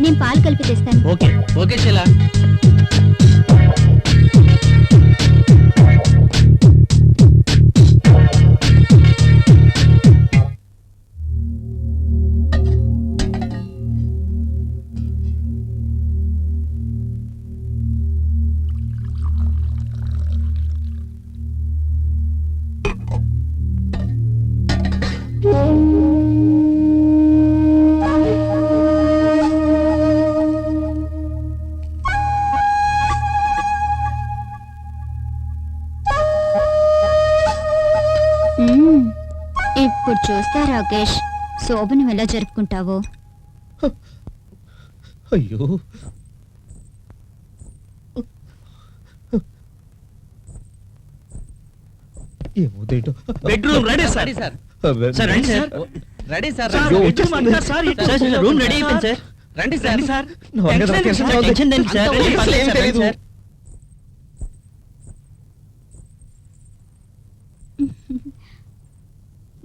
నేను పాలు కలిపి తెస్తాను. Okay okay Sheela. ఇప్పుడు చూస్తా రాకేష్, శోభనం ఎలా జరుపుకుంటావో. అయ్యో, ఏమవుతాయిటో. Bedroom ready sir. సార్ రండి సార్. Ready sir. అయ్యో, వచ్చేస్తుంది. సార్ రూమ్ రెడీ అయిపోయింది సార్. రండి సార్. నా వల్ల కదా, టెన్షన్ అవుతుంది. టెన్షన్ లేండి సార్. అంతా ఓకే, అసలు ఏం తెలీదు. సార్.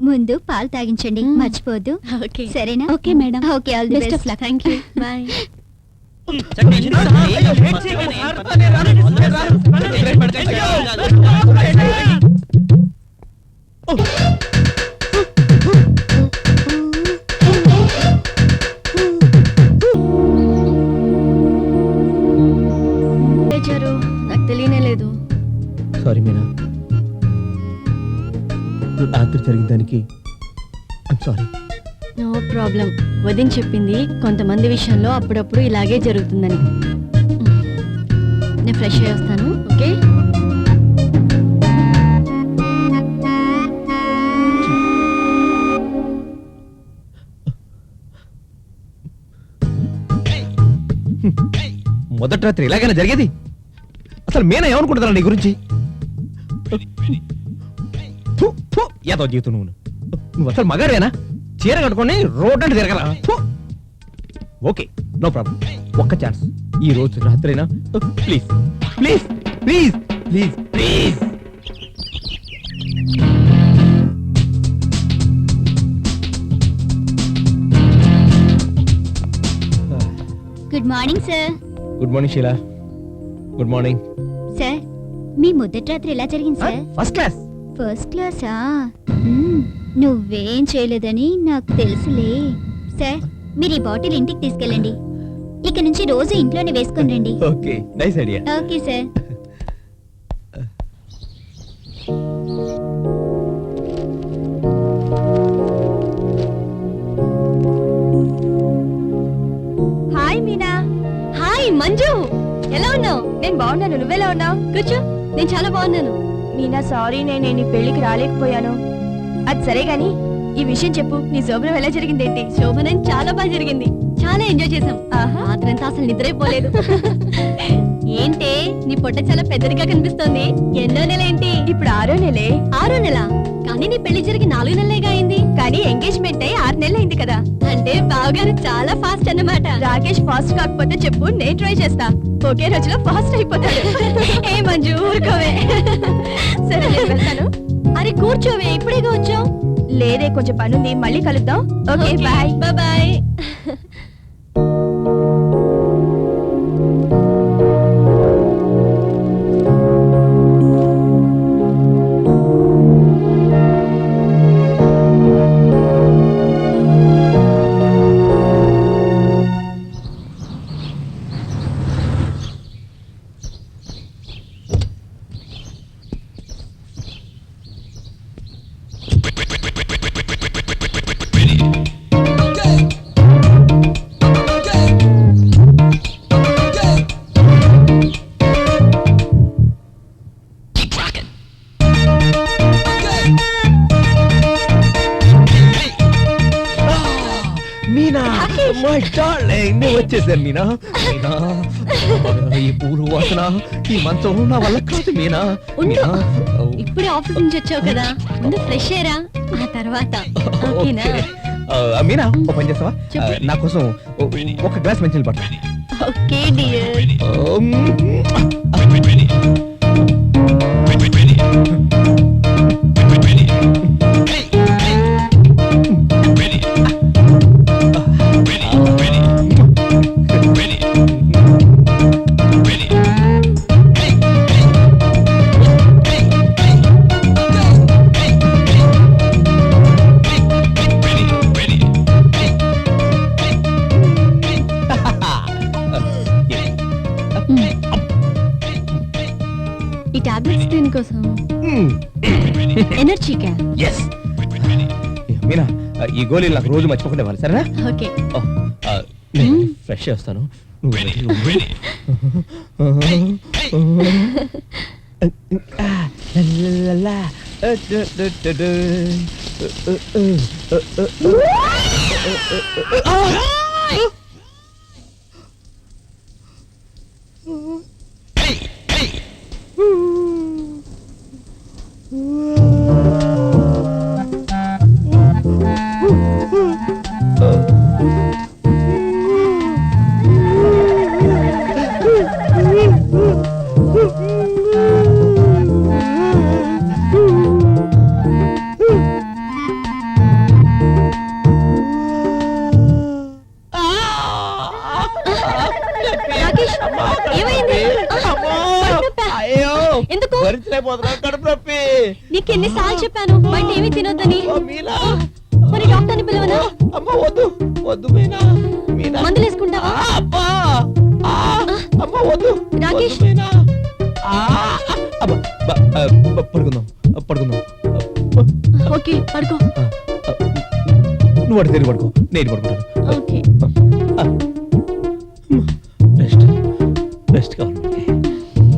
ముందు పాలు తాగించండి, మర్చిపోద్దు. ఓకే. సరేనా? Okay madam. Okay, all the best of best. Luck. Thank you. Bye. Sir tension నాకు తెలియనే లేదు. సారీ మీనా, రాత్రి జరిగిన దానికి ఐమ్ సారీ. No problem. వదిన చెప్పింది కొంతమంది విషయంలో అప్పుడప్పుడు ఇలాగే జరుగుతుందని. నేను ఫ్రెష్ అయ్యి వస్తాను. ఓకే. మొదటి రాత్రి ఇలాగైనా జరిగేది? అసలు మీనా ఏమనుకుంటున్నా నీ గురించి? ఏదో జీవితం నువ్వు అసలు మగారేనా? చీర కట్టుకొని రోడ్ అంటే తిరగల. Okay, no problem. ఒక్క ఛాన్స్, ఈ రోజు రాత్రైనా please please please please please. Good morning sir. Good morning Sheela. Good morning. Sir మీ మొదటి రాత్రి ఎలా జరిగింది సార్? First class. ఫస్ట్ క్లాసా? నువ్వేం చేయలేదని నాకు తెలుసులే. సార్ మీరు ఈ బాటిల్ ఇంటికి తీసుకెళ్ళండి. ఇక నుంచి రోజు ఇంట్లోనే వేసుకొని రండి. Okay, nice idea. Okay sir. Hi Meena. Hi Manju, ఎలా ఉన్నావు? నేను బాగున్నాను, నువ్వెలా ఉన్నావు? కూర్చో, నేను చాలా బాగున్నాను. మీనా సారీ, నేను నీ పెళ్లికి రాలేకపోయాను. అది సరే గాని ఈ విషయం చెప్పు, నీ శోభనం ఎలా జరిగిందేంటి? శోభనం చాలా బాగా జరిగింది, చాలా ఎంజాయ్ చేసాం. రాత్రంతా అసలు నిద్రైపోలేదు. ఏంటే నీ పొట్ట చాలా పెద్దదిగా కనిపిస్తోంది. ఎన్నో నెల ఏంటి? ఇప్పుడు 6వ నెలే. 6వ నెల? కానీ నీ పెళ్లి జరిగి 4 నెలలేగా అయింది. కానీ ఎంగేజ్మెంట్ అయి 6 నెలలు అయింది కదా. అంటే బావగారు చాలా ఫాస్ట్ అన్నమాట. రాకేష్ ఫాస్ట్ కాకపోతే చెప్పు, నేను ట్రై చేస్తా. ఒకే రోజులో ఫాస్ట్ అయిపోతాడు. ఏ మంజు ఊరుకోవే. సరే నేను వెళ్తాను. అరే కూర్చోవే, ఇప్పుడేగా వచ్చావు. లేదే, కొంచెం పనుంది, మళ్ళీ కలుద్దాం. Okay bye. Bye. Meena, my darling, నువ్వు వచ్చేసాను మీనా. మీనా, ఈ పూలు వాసన, ఈ మంచం నా వల్ల కాదు మీనా. ఉండు, ఇప్పుడే ఆఫీస్ నుంచి వచ్చావు కదా, ముందు ఫ్రెష్ అయ్యరా, ఆ తర్వాత ఓకేనా? మీనా, ఓ పని చేస్తావా? చెప్పు. నా కోసం ఒక గ్లాస్ మంచినీళ్ళు పట్టు. Okay dear. ఈ టాబ్లెట్స్ దేనికోసం? ఎనర్జీకా? ఎస్ మీనా, ఈ గోళీలు నాకు రోజు మర్చిపోకుండా ఇవ్వాలి, సరేనా? ఓకే. నేను ఫ్రెష్ చేస్తాను, నువ్వు ready ఉండు. లా, లా, లా. రాకేష్, ఏమైంది? అయ్యో, ఎందుకు? భరించలేకపోతున్నా, కడుపు నొప్పి. నీకు ఎన్నిసార్లు చెప్పాను బయట ఏమీ తినొద్దని? మీనా, మరి డాక్టర్ని పిలవనా? అమ్మా వద్దు వద్దు మీనా. మీనా, మందులు వేసుకుంటావా? అబ్బా, అమ్మా వద్దు రాకేష్. వద్దు మీనా. అబ్బా, పడుకుందాం పడుకుందాం. ఓకే పడుకో. నువ్వు అటు తిరిగి పడుకో, నేను పడుకుంటాను. ఓకే. రెస్ట్ రెస్ట్ కావాలి మనకి.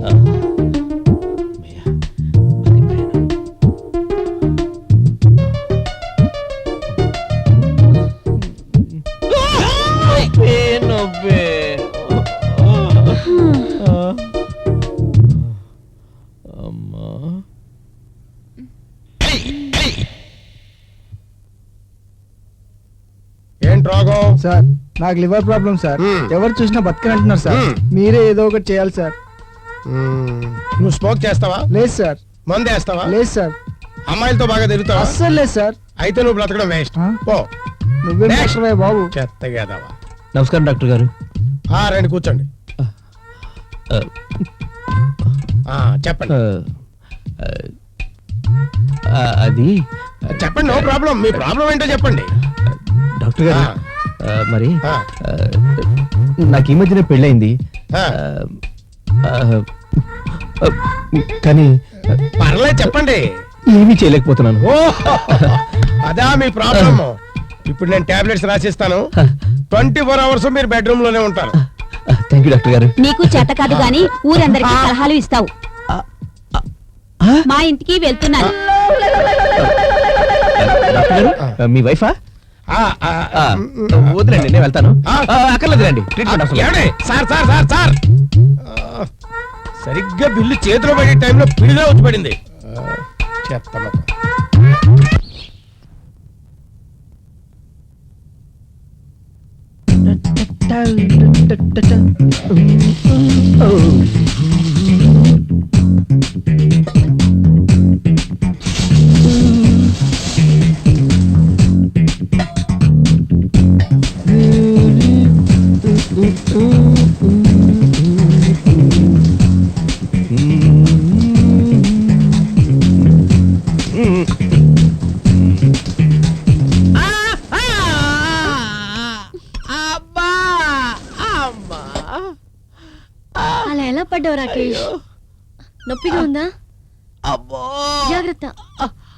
అమ్మయ్య, అది ప్రయాణం. నొప్పి. అమ్మా, ఏంటి రోగం? సార్ నాకు లివర్ ప్రాబ్లం సార్. ఎవరు చూసినా బతకనంటున్నారు సార్. మీరే ఏదో ఒకటి చేయాలి సార్. నువ్వు స్మోక్ చేస్తావా? లేదు సార్. మందు వేస్తావా? లేదు సార్. అమ్మాయిలతో బాగా తిరుగుతావా? అస్సలు లేదు సార్. అయితే నువ్వు బ్రతకడం వేస్ట్. ఆ? పో. నువ్వే Next. డాక్టర్ బాబు. చెత్తగేదవా. నమస్కారం డాక్టర్ గారు. రండి కూర్చోండి. చెప్పండి. అది చెప్పండి, నో ప్రాబ్లం. మీ ప్రాబ్లం ఏంటో చెప్పండి. డాక్టర్ గారు, మరి నాకు ఈ మధ్యనే పెళ్ళయింది. కానీ పర్లేదు చెప్పండి. ఏమీ చేయలేకపోతున్నాను. ఓ అదా మీ ప్రాబ్లం. ఇప్పుడు నేను టాబ్లెట్స్ రాసిస్తాను. 24 hours మీరు బెడ్రూమ్ లోనే ఉంటారు. థ్యాంక్ యూ డాక్టర్ గారు. నీకు చేత కాదు గాని ఊరందరికీ సలహాలు ఇస్తావు. మా ఇంటికి వెళ్తున్నాను. డాక్టర్ గారు, మీ వైఫా? వదిలేండి, నేను వెళ్తాను. అక్కర్లేదు రండి, ట్రీట్మెంట్ అవసరం. ఏమండి? సార్ సార్ సార్ సార్ సరిగ్గా బిల్లు చేతిలో పడే టైంలో పిడిగా వచ్చి పడింది. చెప్తాను. అలా ఎలా పడ్డావు రాకేష్? నొప్పిగా ఉందా? జాగ్రత్త,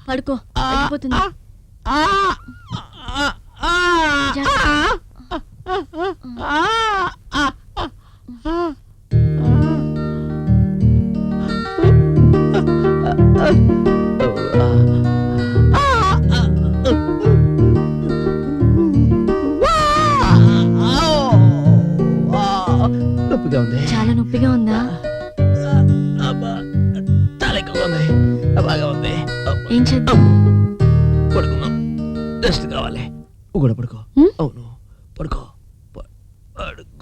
పడుకో, తగ్గిపోతుంది. నొప్పిగా ఉంది. చాలా నొప్పిగా ఉందా? బాగా ఉంది. ఏం చేద్దాం? పడుకున్నాం, రెస్ట్ కావాలి. కూడా పడుకో. హ్మ్? అవును, పడుకో పడుకో.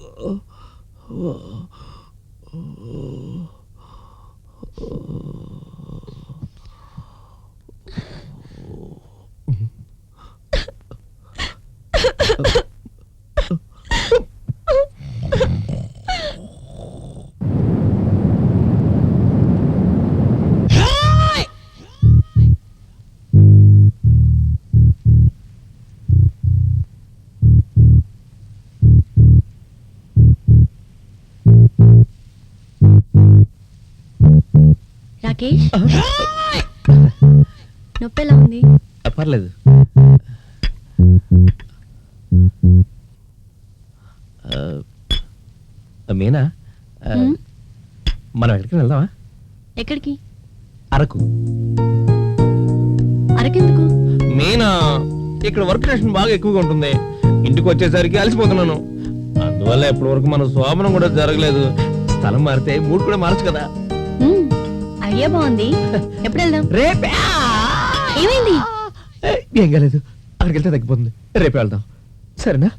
రాకేష్, నొప్పి ఎలా ఉంది? పర్లేదు. మీనా, హ్మ్? మనం ఎక్కడికి వెళ్దామా? ఎక్కడికి? అరకు. అరకెందుకు? మీనా, ఇక్కడ వర్క్ టెన్షన్ బాగా ఎక్కువగా ఉంటుంది. ఇంటికి వచ్చేసరికి అలసిపోతున్నాను. అందువల్ల ఇప్పటి వరకు మన శోభనం కూడా జరగలేదు. స్థలం మారితే మూడు కూడా మారచ్చు కదా. ఐడియా బాగుంది. ఎప్పుడు వెళ్దాం? రేపే. ఏమైంది? ఏం కాలేదు, అక్కడికి వెళ్తే తగ్గిపోతుంది. రేపే వెళ్దాం, సరేనా?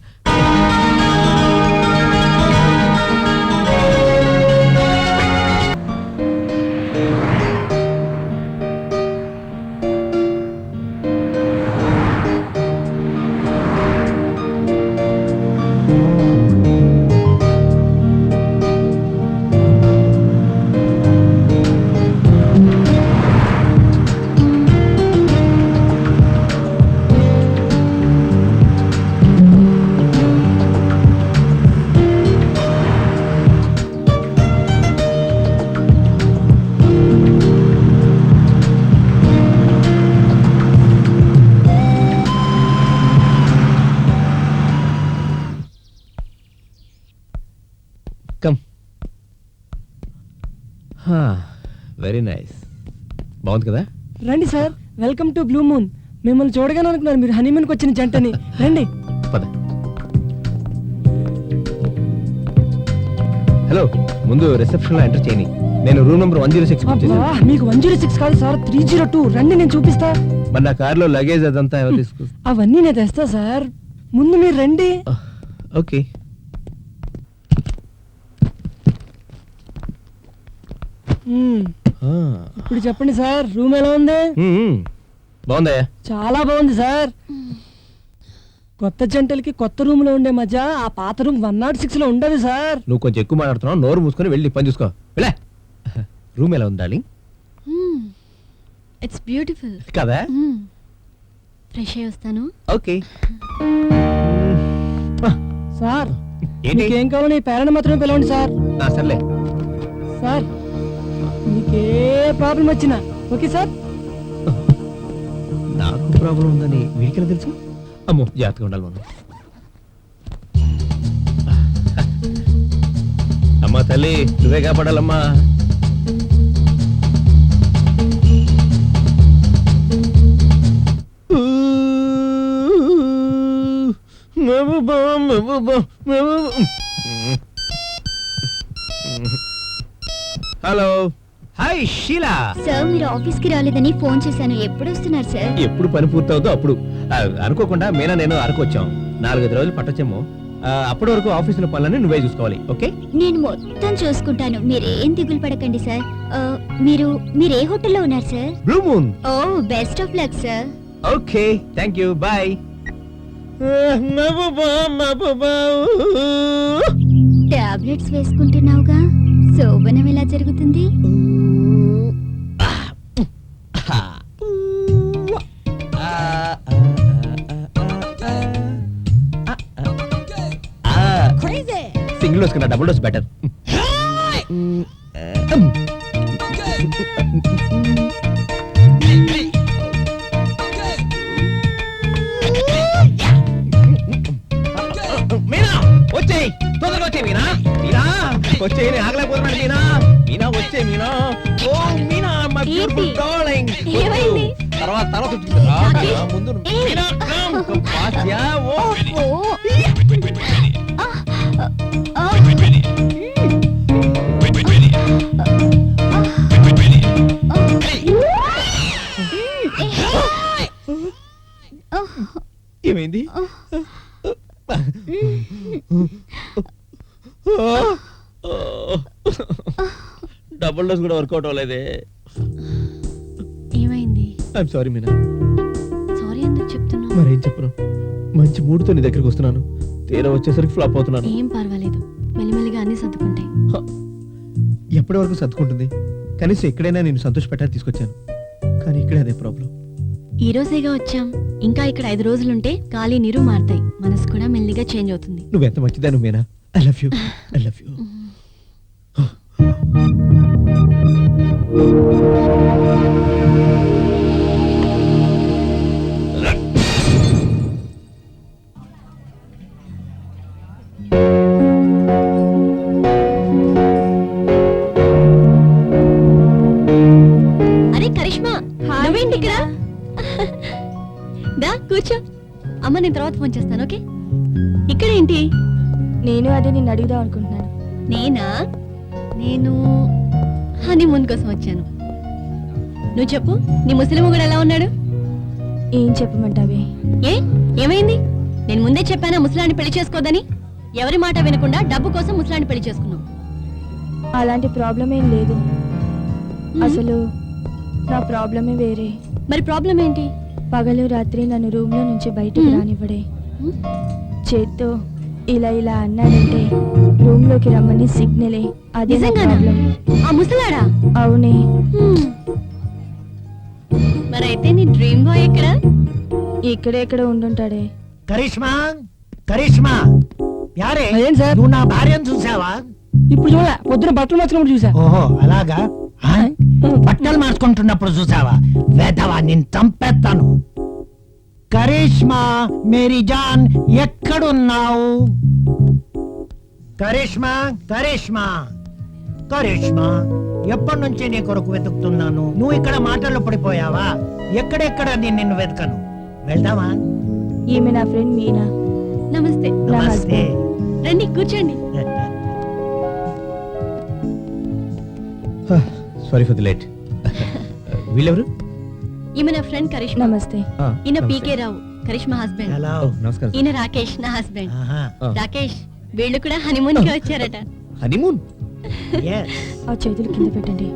Very nice. బాగుంది కదా? రండి sir, welcome to blue moon. మిమ్మల్ని చూడగానే అనుకున్నారు మీరు హనీమూన్కి వచ్చిన జంటని. రండి. పద. హలో, ముందు రిసెప్షన్ లో ఎంటర్ చేయని. నేను రూమ్ నెంబర్ 106 బుక్ చేశాను. మీకు 106 కాదు సార్, 302. రండి, నేను చూపిస్తా. మరి నా కార్లో లగేజ్ అదంతా ఎవరు తీసుకు? అవన్నీ నేను తెస్తా సార్, ముందు మీరు రండి. ఓకే. ఇప్పుడు చెప్పండి సార్, రూమ్ ఎలా ఉంది? బాగుందా? చాలా బాగుంది సార్. కొత్త జంటలకి కొత్త రూమ్ లో ఉండే మధ్య ఆ పాత రూమ్ 106 లో ఉండదు సార్. నువ్వు కొంచెం ఎక్కువ మాట్లాడుతున్నావు, నోరు మూసుకొని వెళ్ళి పని చూసుకో. వెళ్ళే. రూమ్ ఎలా ఉండాలి ఇట్స్ బ్యూటిఫుల్ కదా? ఫ్రెష్ అయ్యి వస్తాను. ఓకే. సార్ ఏంటి? మీకేం కావాలో ఈ పేరెంట్ మాత్రమే పిలవండి సార్. సర్లే. సార్ మీకే ప్రాబ్లం వచ్చినా ఓకే సార్. నాకు ప్రాబ్లం ఉందని వీడికి తెలుసు. అమ్మో, జాగ్రత్తగా ఉండాలి మనం. అమ్మా తల్లి, నువ్వే కాపాడాలమ్మా. Hello, hi Sheela. సార్ మీరు ఆఫీస్ కి రాలేదని ఫోన్ చేశాను. ఎప్పుడు వస్తున్నారు సార్? ఎప్పుడు పని పూర్తవుతుందో అప్పుడు. అనుకోకుండా మీనా నేను అరకు వచ్చాం. 4-5 రోజులు పట్టొచ్చేమో. అప్పటి వరకు ఆఫీసులో పనులన్నీ నువ్వే చూసుకోవాలి. ఓకే? నేను మొత్తం చూసుకుంటాను, మీరేం దిగులు పడకండి సార్. మీరు ఏ హోటల్లో ఉన్నారు sir? Blue moon. Oh best of luck sir. Okay, thank you, bye. Tablets వేసుకుంటున్నావుగా, శోభనం ఎలా జరుగుతుంది? సింగిల్ డోస్ కన్నా డబుల్ డోస్ బెటర్. మీనా వచ్చేయ్, తొందరగా వచ్చే మీనా. మీనా వచ్చేయ్, నేను ఆగలేకపోతున్నాను. మీనా మీనా వచ్చే Meena. Oh Meena, my beautiful darling. ఏమైంది? తర్వాత వచ్చిందిరా. ముందు మీనా కమ్ కమ్ ఫాస్ట్ యా. ఓ ఏమైంది? డబుల్ డోస్ కూడా వర్కౌట్ అవ్వలేదే. ఏమైంది? I'm sorry Meena. సారీ ఎందుకు చెప్తున్నావు? మరేం చెప్పను, మంచి మూడుతో నీ దగ్గరికి వస్తున్నాను, తీరా వచ్చేసరికి ఫ్లాప్ అవుతున్నాను. ఏం పర్వాలేదు, మెల్లిమెల్లిగా అన్ని సర్దుకుంటాయి. ఎప్పటి వరకు సర్దుకుంటుంది? కనీసం ఎక్కడైనా నేను సంతోష పెట్టాలని తీసుకొచ్చాను, కానీ ఇక్కడే అదే ప్రాబ్లం. ఈ రోజేగా వచ్చాం, ఇంకా ఇక్కడ 5 రోజులుంటే గాలి నీరు మారుతాయి, మనసు కూడా మెల్లిగా చేంజ్ అవుతుంది. నువ్వెంత మంచిదాను Meena. I love you, I love you. అరే కరిష్మా, నువ్వేంటి ఇక్కడ? దా కూర్చో. అమ్మ నేను తర్వాత ఫోన్ చేస్తాను. ఓకే? ఇక్కడేంటి? నేను అదే నిన్ను అడుగుదాం అనుకుంటున్నాను. నేను హనీమూన్ కోసం వచ్చాను. నువ్వు చెప్పు, నీ ముసలిము కూడా ఎలా ఉన్నాడు? ఏం చెప్పమంటావే? ఏమైంది? నేను ముందే చెప్పానా ముసలాన్ని పెళ్లి చేసుకోదని? ఎవరి మాట వినకుండా డబ్బు కోసం ముసలాన్ని పెళ్లి చేసుకున్నావు. అలాంటి ప్రాబ్లం ఏం లేదు. అసలు నా ప్రాబ్లమే వేరే. మరి ప్రాబ్లం ఏంటి? పగలు రాత్రి నన్ను రూమ్ లో నుంచి బయటకు రానివ్వడే. చేత్తో ఇలా ఇలా అన్నాడంటే రూమ్ లోకి రమ్మని సిగ్నలే. అదే నా ప్రాబ్లం. ఆ ముసలాడా? అవునే. మరైతే నీ డ్రీమ్ బాయ్ ఎక్కడ? ఇక్కడెక్కడ ఉండుంటాడే. కరిష్మా, కరిష్మా, యారే ఏం సార్? నువ్వు నా భార్యను చూసావా? ఇప్పుడు చూడా, పొద్దున బట్టలు మార్చుకున్నప్పుడు చూసా. ఓహో అలాగా. ఆ? బట్టలు మార్చుకుంటున్నప్పుడు చూసావా? వేదవా, నేను చంపేస్తాను. కరిష్మా, మేరీ జాన్, ఎక్కడున్నావు? కరిష్మా, కరిష్మా, కరిష్మా, ఎప్పటి నుంచి నీ కొరకు వెతుకుతున్నాను. నువ్వు ఇక్కడ మాటల్లో పడిపోయావా? ఎక్కడెక్కడ నేను నిన్ను వెతకను. వెళ్దామా? ఈమె నా ఫ్రెండ్ మీనా. నమస్తే. నమస్తే. రండి కూర్చోండి. Sorry for the late. వీళ్ళెవరు? ఈమె నా ఫ్రెండ్ కరిష్మా. నమస్తే. ఈయన పీకే రావు, కరిష్మా హస్బెండ్. హలో. నమస్కారం. ఈయన రాకేష్, నా హస్బెండ్. ఆహా. రాకేష్, వీళ్ళు కూడా హనీమూన్ కి వచ్చారట. హనీమూన్? Yes. ఆ చేతులు కింద పెట్టండి.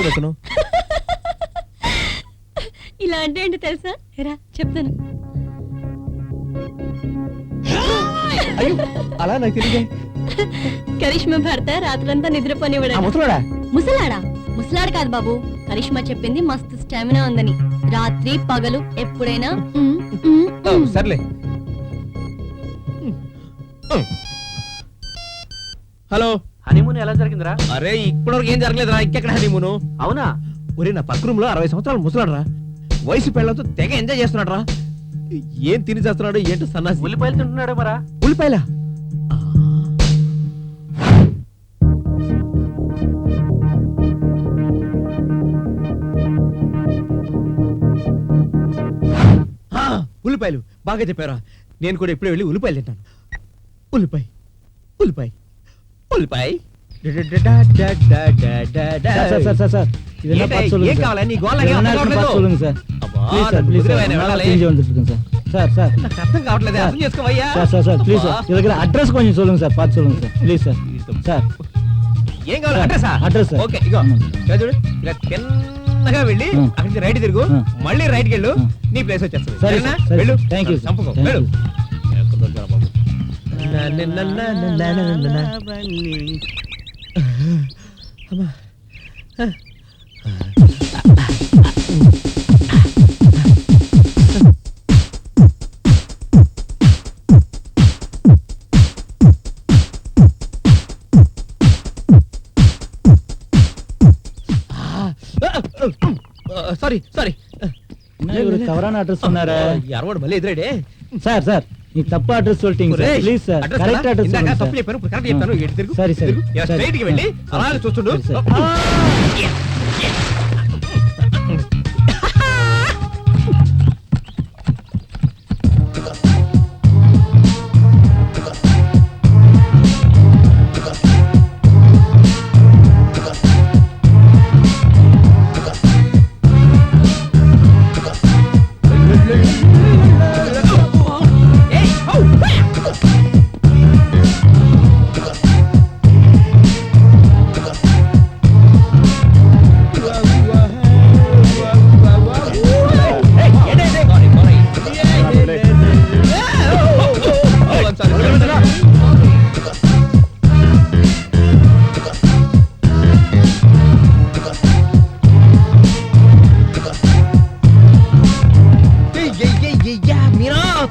ఎందుకు నవ్వుతున్నావు? ఇలా అంటే ఏంటి తెలుసా? ఎరా చెప్తాను. అయ్యో అలా నాకు తెలియదే. కరిష్మా భర్త రాత్రంతా నిద్రపోనివాడు. ముసలాడా? ముసలాడా? ముసలాడు కాదు బాబు. కరిష్మా చెప్పింది మస్తు స్టామినా ఉందని. రాత్రి పగలు ఎప్పుడైనా సర్లే. హలో, హనీమూన్ ఎలా జరిగిందిరా? అరే ఇప్పటివరకు ఏం జరగలేదురా. ఇంకెక్కడ హనీమూను? అవునా? ఒరే నా పక్క రూమ్ లో 60 సంవత్సరాలు ముసలాడరా, వయసు పెళ్ళతో తెగ ఎంజాయ్ చేస్తున్నాడు రా. ఏం తిని చేస్తున్నాడు ఏంటో సన్నాసి. ఉల్లిపాయలు తింటున్నాడు మరా? ఉల్లిపాయల? ఉల్లిపాయలు బాగా చెప్పారా. నేను కూడా ఇప్పుడే వెళ్ళి ఉల్లిపాయలు తింటాను. ఉల్లిపాయ ఉల్లిపాయ ఉల్లిపాయ. ఏం కావాలి నీ గోళ్ళ? నాకు అర్థం కావట్లేదు. అర్థం చేసుకోవయ్యా. అడ్రస్ కొంచెం சொல்லுங்க సార్. பார்த்து சொல்லுங்க సార్ ప్లీజ్ సార్. సార్ ఏం కావాలి? అడ్రసా? Address sir. ఓకే ఇగో చూడు, ఇలా చిన్నగా వెళ్ళి అక్కడి నుంచి రైట్ తిరుగు, మళ్ళీ రైట్కి వెళ్ళు, నీ ప్లేస్ వచ్చేస్తుంది. సరే సరేనా? సార్. వెళ్ళు. థ్యాంక్ యూ చంపుకో, వెళ్ళు. ఎక్కడ దొరికారా బాబు? అమ్మా. Sorry sorry. தவறான அட்ரஸ் சொன்னாரே. யாரோட மல்ல எதிரே. சார் சார் நீ தப்பா அட்ரஸ் சொல்லிட்டீங்க sir. Please sir correct address ఇందాక తప్పు చెప్పాను, ఇప్పుడు కరెక్ట్ చెప్తాను. ఎటు తిరుగు. సరే సరే. స్ట్రైట్ కి వెళ్ళి అలా చూస్తుండు.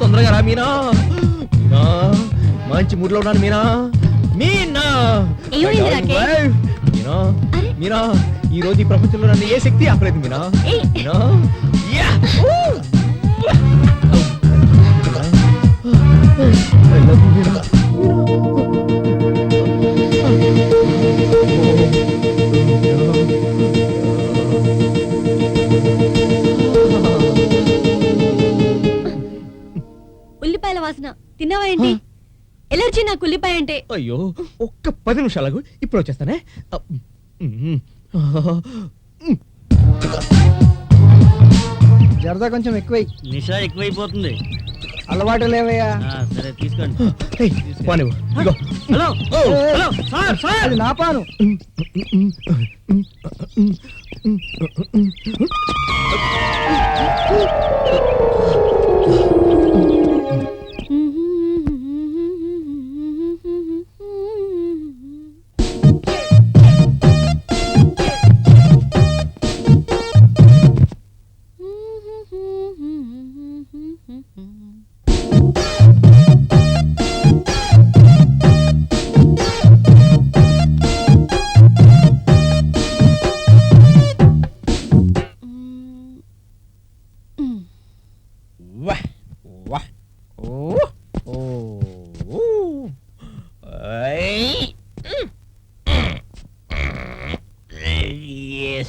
తొందరగా రా మీనా. మీనా మంచి మూడ్ లో ఉన్నాను మీనా. మీనా మీనా మీనా ఈ రోజు ఈ ప్రపంచంలో నన్ను ఏ శక్తి ఆపలేదు Meena. Meena yeah. I love you Meena. ఉల్లిపాయల వాసన తిన్నావా ఏంటి? ఎలర్జీ నాకు ఉల్లిపాయ అంటే. అయ్యో ఒక్క 10 నిమిషాలకు ఇప్పుడు వచ్చేస్తానే. జరదా కొంచెం ఎక్కువై. నిషా ఎక్కువైపోతుంది. అలవాటు లేవయ్యా. సరే తీసుకోండి. హలో హలో సార్ సార్, అది నా పాను.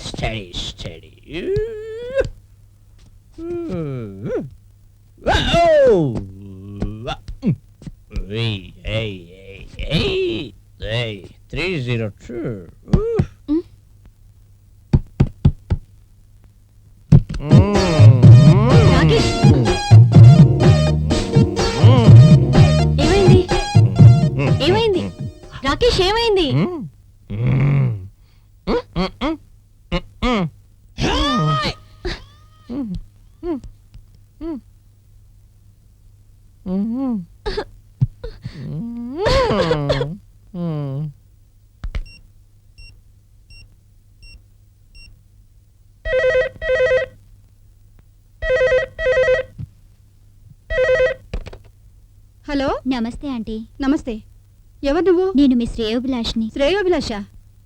Steady, steady. Hey, 302. రాకేష్ ఏమైంది? ఏమైంది రాకేష్? ఏమైంది? హలో, నమస్తే ఆంటీ. నమస్తే. ఎవరు నువ్వు? నేను మీ శ్రేయోభిలాష్ని. శ్రేయోభిలాష?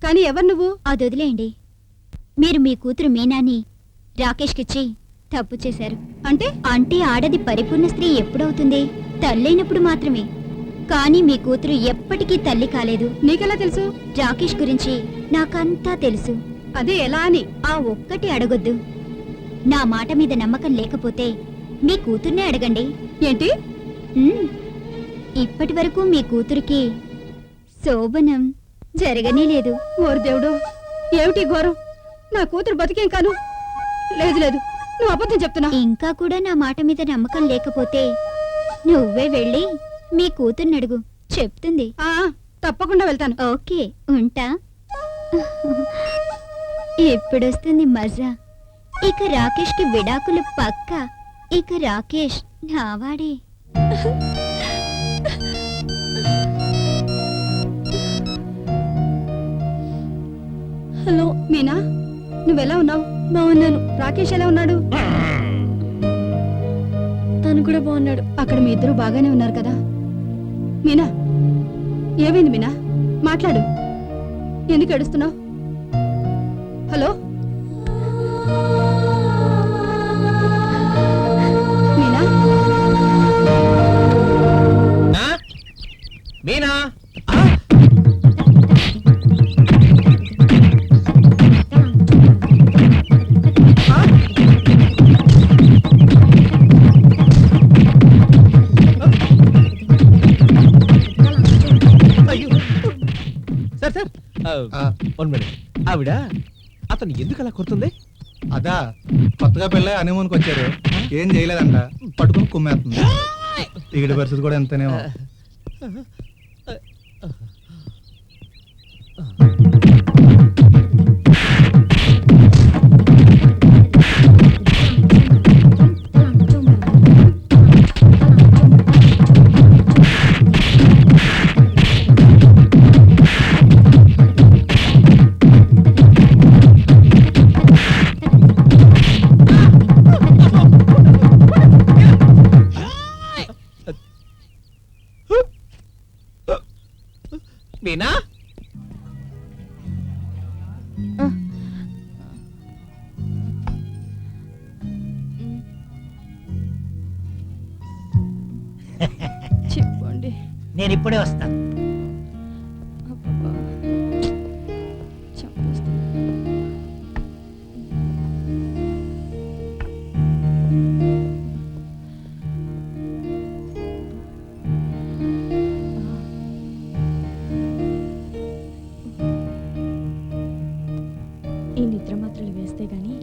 కానీ ఎవరు నువ్వు? అది వదిలేయండి. మీరు మీ కూతురు మీనాని రాకేష్కిచ్చి తప్పు చేశారు. అంటే ఆడది పరిపూర్ణ స్త్రీ ఎప్పుడవుతుంది? తల్లైనప్పుడు మాత్రమే. కానీ మీ కూతురు ఎప్పటికీ తల్లి కాలేదు. నీకెలా తెలుసు? రాకేష్ గురించి నాకంతా తెలుసు. అదే ఎలా అని? ఆ ఒక్కటి అడగొద్దు. నా మాట మీద నమ్మకం లేకపోతే మీ కూతుర్నే అడగండి. ఏంటి? ఇప్పటి వరకు మీ కూతురికి శోభనం జరగనే లేదు. ఓరు దేవుడు, ఏమిటి ఘోరం? నా కూతురు బతికేం కాను. లేదు లేదు, నువ్వు అబద్ధం చెప్తున్నా. ఇంకా కూడా నా మాట మీద నమ్మకం లేకపోతే నువ్వే వెళ్ళి మీ కూతుర్ని అడుగు, చెప్తుంది. తప్పకుండా వెళ్తాను. ఓకే, ఉంటా. ఇప్పుడొస్తుంది మజా. ఇక రాకేష్ కి విడాకులు పక్క. ఇక రాకేష్ నావాడే. హలో మీనా, నువ్వెలా ఉన్నావు? బాగున్నాను. రాకేష్ ఎలా ఉన్నాడు? తను కూడా బాగున్నాడు. అక్కడ మీ ఇద్దరు బాగానే ఉన్నారు కదా? మీనా, ఏమైంది మీనా? మాట్లాడు. ఎందుకు ఏడుస్తున్నావు? Hello Meena? Meena, sir 1 minute. ఆవిడ అతను ఎందుకు అలా కొడుతుంది? అదా కొత్తగా పెళ్ళి హనీమూన్కి వచ్చారు, ఏం చేయలేదంట, పట్టుకుని కుమ్మేస్తుంది. ఈడి పరిస్థితి కూడా ఎంతనేమో. మీనా, చెప్పండి, నేను ఇప్పుడే వస్తాను. ఈ నిద్ర మాత్రలు వేస్తే గాని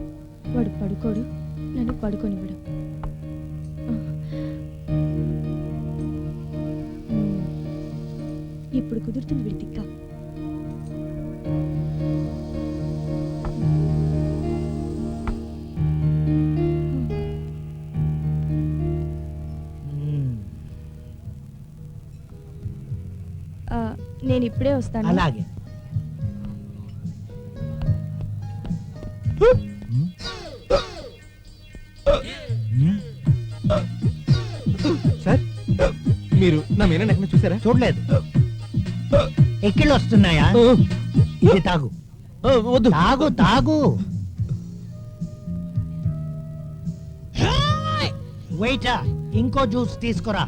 వాడు పడుకోడు, నన్ను పడుకోనివ్వడు. ఇప్పుడు కుదురుతుంది వీడి తిక్క. నేను ఇప్పుడే వస్తాను. అలాగే. సార్, మీరు నా మీనా ఎక్కడ చూసారా? చూడలేదు. ఎక్కిళ్ళు వస్తున్నాయా? ఇది తాగు. వద్దు. తాగు తాగు. వెయిటా, ఇంకో జ్యూస్ తీసుకురా.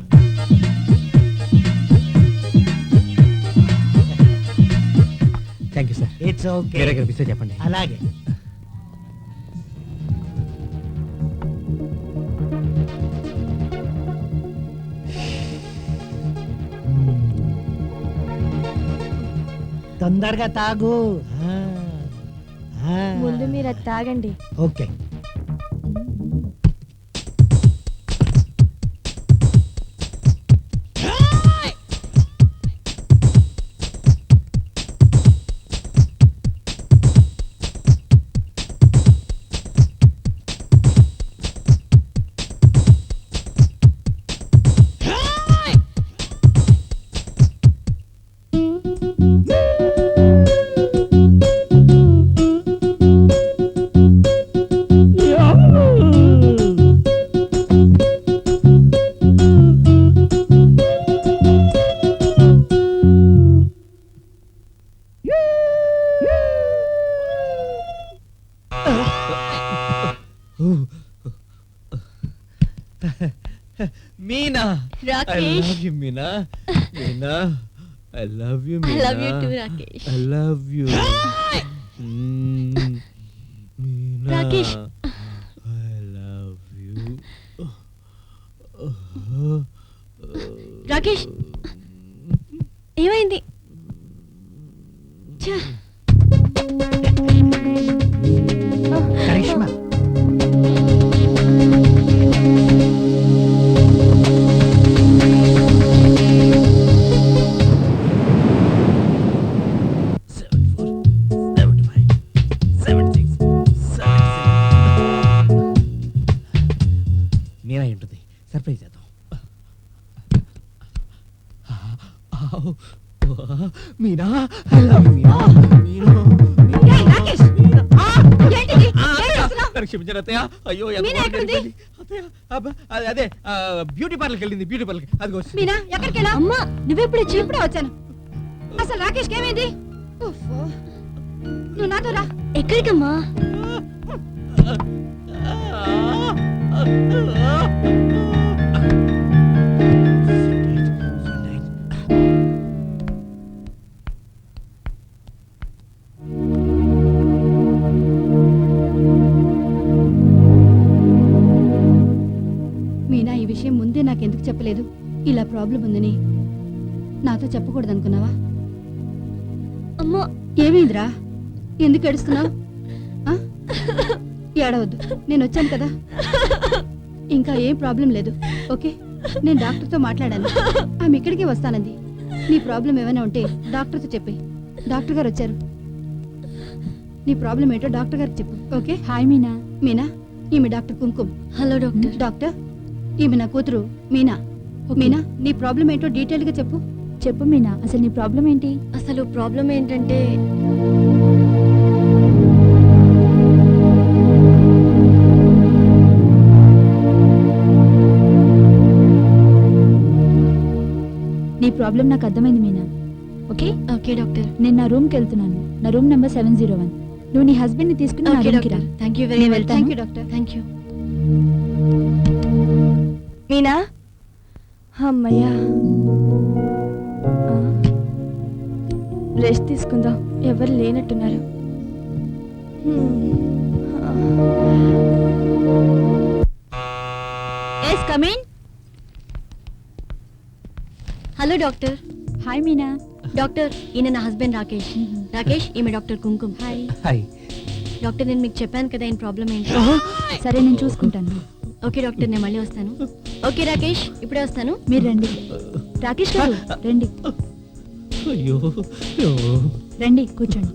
Thank you sir. It's okay. వేరే కనిపిస్తే చెప్పండి. అలాగే. తొందరగా తాగు. ముందు మీరు అది తాగండి. Okay. Meena I Rakesh love you, Meena. Meena I love you, I love you Meena. too, Rakesh. I love you. Meena. Rakesh. I love you. Rakesh ఏమైంది ఛ, కరిష్మా మీనా ఉంటుంది సర్ప్రైజ్ చేద్దాం Meena I love you, Meena. ఏంటిది? ఏం చేస్తున్నావ్? నన్ను క్షమించండి అత్తయ్య. అయ్యో ఎంత మీనా బాధ ఎక్కడిది? కలిగింది. అత్తయ్య, అబ్బా, అదే బ్యూటీ పార్లర్కి వెళ్ళింది. బ్యూటీ పార్లర్ అదిగో మీనా ఎక్కడికి వెళ్ళా అమ్మా నువ్వెప్పుడు ఇప్పుడే వచ్చాను అసలు రాకేష్ ఏమైంది ఉఫ్ఫో. నువ్వు నాతో రా ఎక్కడికమ్మా మీనా ఈ విషయం ముందే నాకెందుకు చెప్పలేదు ఇలా ప్రాబ్లం ఉందని నాతో చెప్పకూడదు అనుకున్నావా అమ్మా ఏమైందిరా ఎందుకు ఏడుస్తున్నావు ఏడవద్దు నేను వచ్చాను కదా ఇంకా ఏం ప్రాబ్లం లేదు ఓకే నేను డాక్టర్తో మాట్లాడాను ఆమె ఇక్కడికే వస్తానంది నీ ప్రాబ్లం ఏమైనా ఉంటే డాక్టర్తో చెప్పే డాక్టర్ గారు వచ్చారు నీ ప్రాబ్లం ఏంటో డాక్టర్ గారికి చెప్పు ఓకే హాయ్ మీనా మీనా ఈమె doctor Kumkum hello doctor doctor ఈమె నా కూతురు మీనా మీనా నీ ప్రాబ్లం ఏంటో డీటెయిల్ గా చెప్పు చెప్పు మీనా అసలు నీ ప్రాబ్లం ఏంటి? అసలు ప్రాబ్లం ఏంటంటే నీ ప్రాబ్లం నాకు అర్థమైంది మీనా. ఓకే ఓకే డాక్టర్ నేను నా రూమ్కి వెళ్తున్నాను. నా రూమ్ నెంబర్ 701. నువ్వు నీ హస్బెండ్ ని తీసుకుని నా ఓకే రూమ్కి రా. డాక్టర్ థ్యాంక్ యూ వెరీ నేను మచ్ వెళ్తాను. Thank you doctor thank you Meena అమ్మయ్యా రెస్ట్ తీసుకుందాం ఎవరు లేనట్టున్నారు. Yes come in hello doctor hi Meena. Doctor ఈయన నా హస్బెండ్ రాకేష్ రాకేష్ ఈమె doctor Kumkum hi. Hi. Doctor నేను మీకు చెప్పాను కదా ఈయన ప్రాబ్లం ఏంటి సరే నేను చూసుకుంటాను. ఓకే డాక్టర్ నేను మళ్ళీ వస్తాను ఓకే రాకేష్ ఇప్పుడే వస్తాను మీరు రండి. రాకేష్ గారు రండి అయ్యో రండి కూర్చోండి.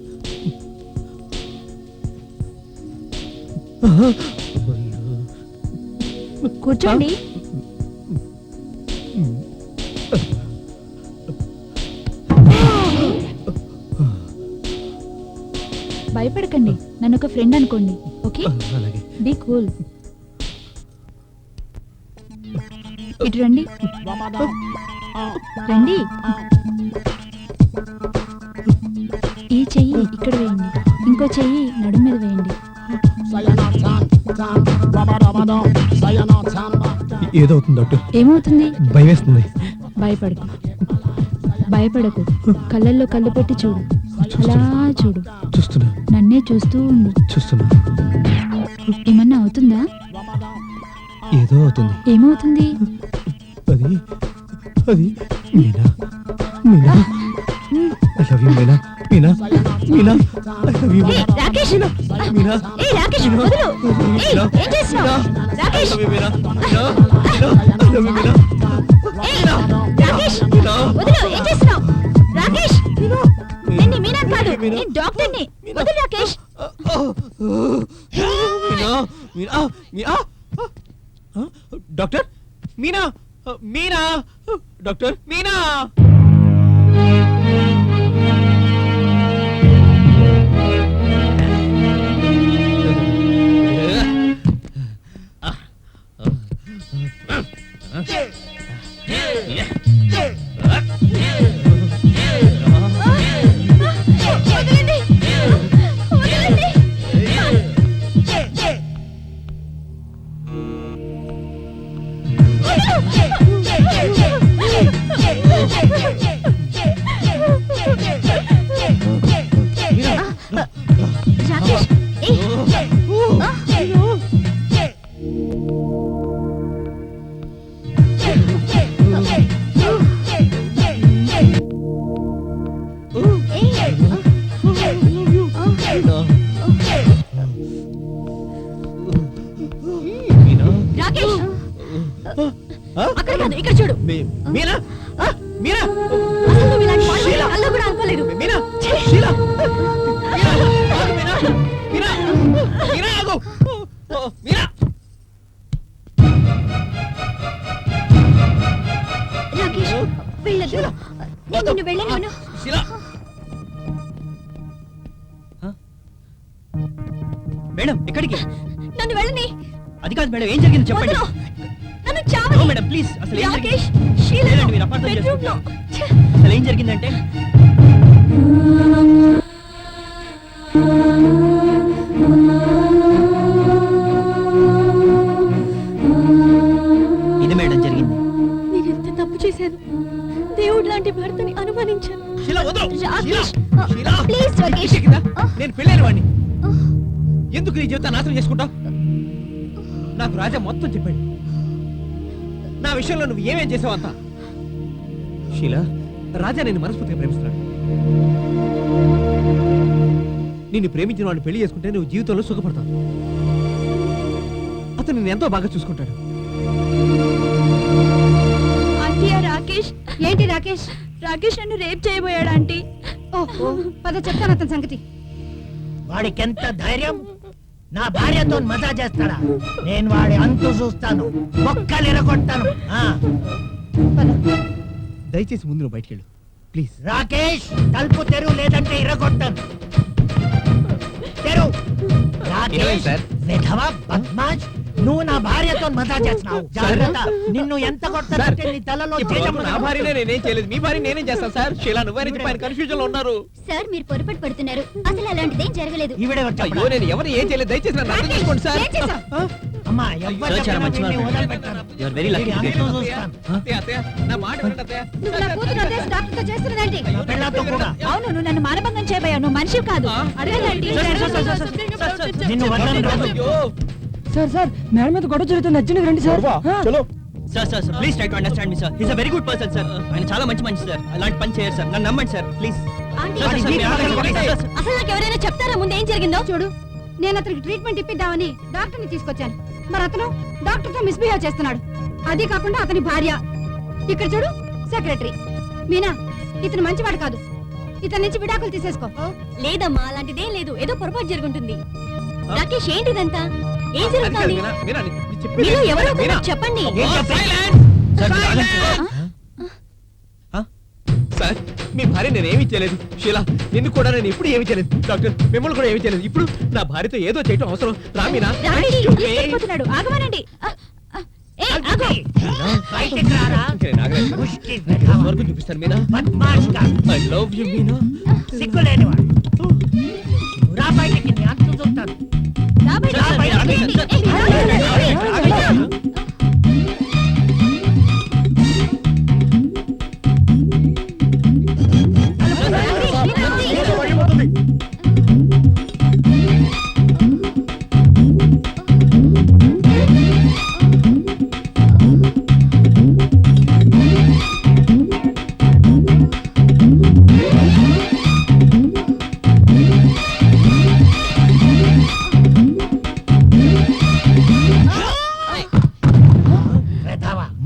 కూర్చోండి. భయపడకండి నన్ను ఒక ఫ్రెండ్ అనుకోండి ఓకే అలాగే బీ కూల్. ఇటు రండి రండి. ఈ చెయ్యి ఇక్కడ వేయండి ఇంకో చెయ్యి నడుము మీద వేయండి. ఏదవుతుంది డాక్టర్? ఏమవుతుంది? భయం వేస్తుంది. భయపడకు భయపడకు కళ్ళల్లో కళ్ళు పెట్టి చూడు అలా చూడు. చూస్తున్నా నన్నే చూస్తూ ఉండు. చూస్తున్నా. ఏమన్నా అవుతుందా? ఏదో అవుతుంది. ఏమవుతుంది? అది అది Meena Meena I love you Meena Meena Meena I love you ఏయ్, రాకేష్ మీనా ఏయ్ రాకేష్ వదులు ఏయ్ ఏం చేస్తున్నావ్ Rakesh Meena Meena I love you Meena ఏయ్ రాకేష్ వదులు ఏం చేస్తున్నావ్ రాకేష్ నేను మీనా కాదు నేను డాక్టర్ని వదులు రాకేష్ మీనా మీనా మీనా డాక్టర్ మీనా మీనా డాక్టర్ మీనా వదలండి వదలండి రాకేష్ ఏయ్. ఆ. రాకేష్ అక్కడ కాదు ఇక్కడ చూడు. మీనా మీనా అసలు నువ్వు ఇలాంటి మాట కల్లో కూడా అనుకోలేదు. మీనా షీలా మీనా మీనా మీనా మీనా ఆగు మీనా రాకేష్ వెళ్ళదు. నేను నిన్ను వెళ్ళను. షీలా మేడం ఎక్కడికి? నన్ను వెళ్ళని. అది కాదు మేడం, ఏం జరిగింది చెప్పండి. వదలు. నన్ను చావని. మేడం ప్లీజ్, అసలు ఏం రాకేష్ జరిగింది? షీలా లేదండి, మీరు అపార్థం బెడ్రూమ్ లో. చేసుకుంటున్నారు. అసలు ఏం జరిగిందంటే ఇది మేడం జరిగింది. నేను ఎంత తప్పు చేశాను. దేవుడు లాంటి భర్తని అనుమానించాను. షీలా వదలు రాకేష్ షీలా ప్లీజ్ రాకేష్. నేను పెళ్ళైన వాడిని. ఎందుకు నీ జీవితాన్ని నాశనం చేసుకుంటావు? నాకు రాజా మొత్తం చెప్పాడు. నా విషయంలో నువ్వు ఏమేం చేసావు అంతా. షీలా, రాజా నేను మనస్ఫూర్తిగా ప్రేమిస్తున్నాడు. నిన్ను ప్రేమించిన వాడిని పెళ్లి చేసుకుంటే నువ్వు జీవితంలో సుఖపడతావు. అతను నిన్ను ఎంతో బాగా చూసుకుంటాడు. ఆంటీ రాకేష్. ఏంటి రాకేష్? రాకేష్ నన్ను రేప్ చేయబోయాడు ఆంటీ. ఓహో పద చెప్తాను అతని సంగతి. వాడికి ఎంత ధైర్యం! నా భార్యతో మజా చేస్తాడా? నేను వాడి అంతు చూస్తాను, బొక్కలు ఎరగొట్టాను. దయచేసి ముందు నువ్వు బయటికి వెళ్ళు ప్లీజ్. రాకేష్ తలుపు తెరువు, లేదంటే ఎరగొట్టాను. తెరువు. రాకేష్ సార్. విధవా బద్మాష్, నువ్వు నా భార్యతో మజా చేస్తున్నావు. జాగ్రత్త, నిన్ను ఎంత కొట్టాలంటే నీ తలలో నా భార్యనే నేనేం చేయలేదు, మీ భార్య నేనేం చేస్తాను సార్. షీలా నువ్వే చెప్పి ఆయన కన్ఫ్యూజన్ లో ఉన్నారు. సార్ మీరు పొరపాటు పడుతున్నారు. అసలు అలాంటిదేం జరగలేదు. ఈవిడే అయ్యో నేను ఎవరు ఏం చేయలేదు, దయచేసి నన్ను అర్థం చేసుకోండి సార్. ఏం చేశావ్? అమ్మా సార్, చాలా మంచి వారు. You are very lucky to get him. అత్తయ్య, అత్తయ్య, నా మాట వినండి అత్తయ్య. నువ్వు నా కూతురు అదే డాక్టర్తో చేస్తున్నదండి. పిల్లతో కూడా అవును, నువ్వు నన్ను మానభంగం చేయబోయావు. నువ్వు మనిషి కాదు. అడగదండి. నిన్ను వదలను రాదు. అయ్యో. సార్ మేడం మీద గొడవ జరుగుతుంది. అర్జున్ రండి sir. Sir sir sir please try to understand me sir. He's a very good person sir. ఆయన చాలా మంచి మనిషి సార్. అలాంటి పని చేయరు సార్, నన్ను నమ్మండి sir please. Aunty, sir, sir, మీరు ఆగండి. Sir, sir. అసలు నాకు ఎవరైనా చెప్తారా ముందు ఏం జరిగిందో? చూడు, నేను అతనికి ట్రీట్మెంట్ ఇప్పిద్దామని డాక్టర్ని తీసుకొచ్చాను. మరి అతను డాక్టర్తో మిస్బిహేవ్ చేస్తున్నాడు. అది కాకుండా అతని భార్య ఇక్కడ చూడు, సెక్రటరీ మీనా. ఇతను మంచివాడు కాదు. ఇతని నుంచి విడాకులు తీసేసుకో. లేదమ్మా, అలాంటిదేం లేదు. ఏదో పొరపాటు జరుగుంటుంది. రాకేష్ ఏంటిదంతా? ఏం అది కాదు జరుగుతుంది? మీనా, మీనా, నేను చెప్పేది మీరు ఎవరో ఒకరు మీనా. నాకు చెప్పండి. సార్, మీరు ఆగండి సార్. సార్ మీ భార్య నేను ఏమీ చేయలేదు. షీలా నిన్ను కూడా నేను ఎప్పుడు ఏమీ చేయలేదు. డాక్టర్ మిమ్మల్ని కూడా ఏమీ చేయలేదు. ఇప్పుడు నా భార్యతో ఏదో చేయటం అవసరం. రామీనా రాకేష్ తీసుకెళ్ళిపోతున్నాడు. ఆగమనండి. ఏయ్, ఆగు. బయటికి రారా. ముష్టి విధవ. వరకు చూపిస్తాను మీనా. బద్మాష్గా, ఐ లవ్ యు మీనా. సిగ్గులేనివాడు. రా బయటికి, నీ అంతు చూస్తాను. రా బయట. రా బయటికి.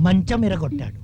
మంచం ఎరగొట్టాడు.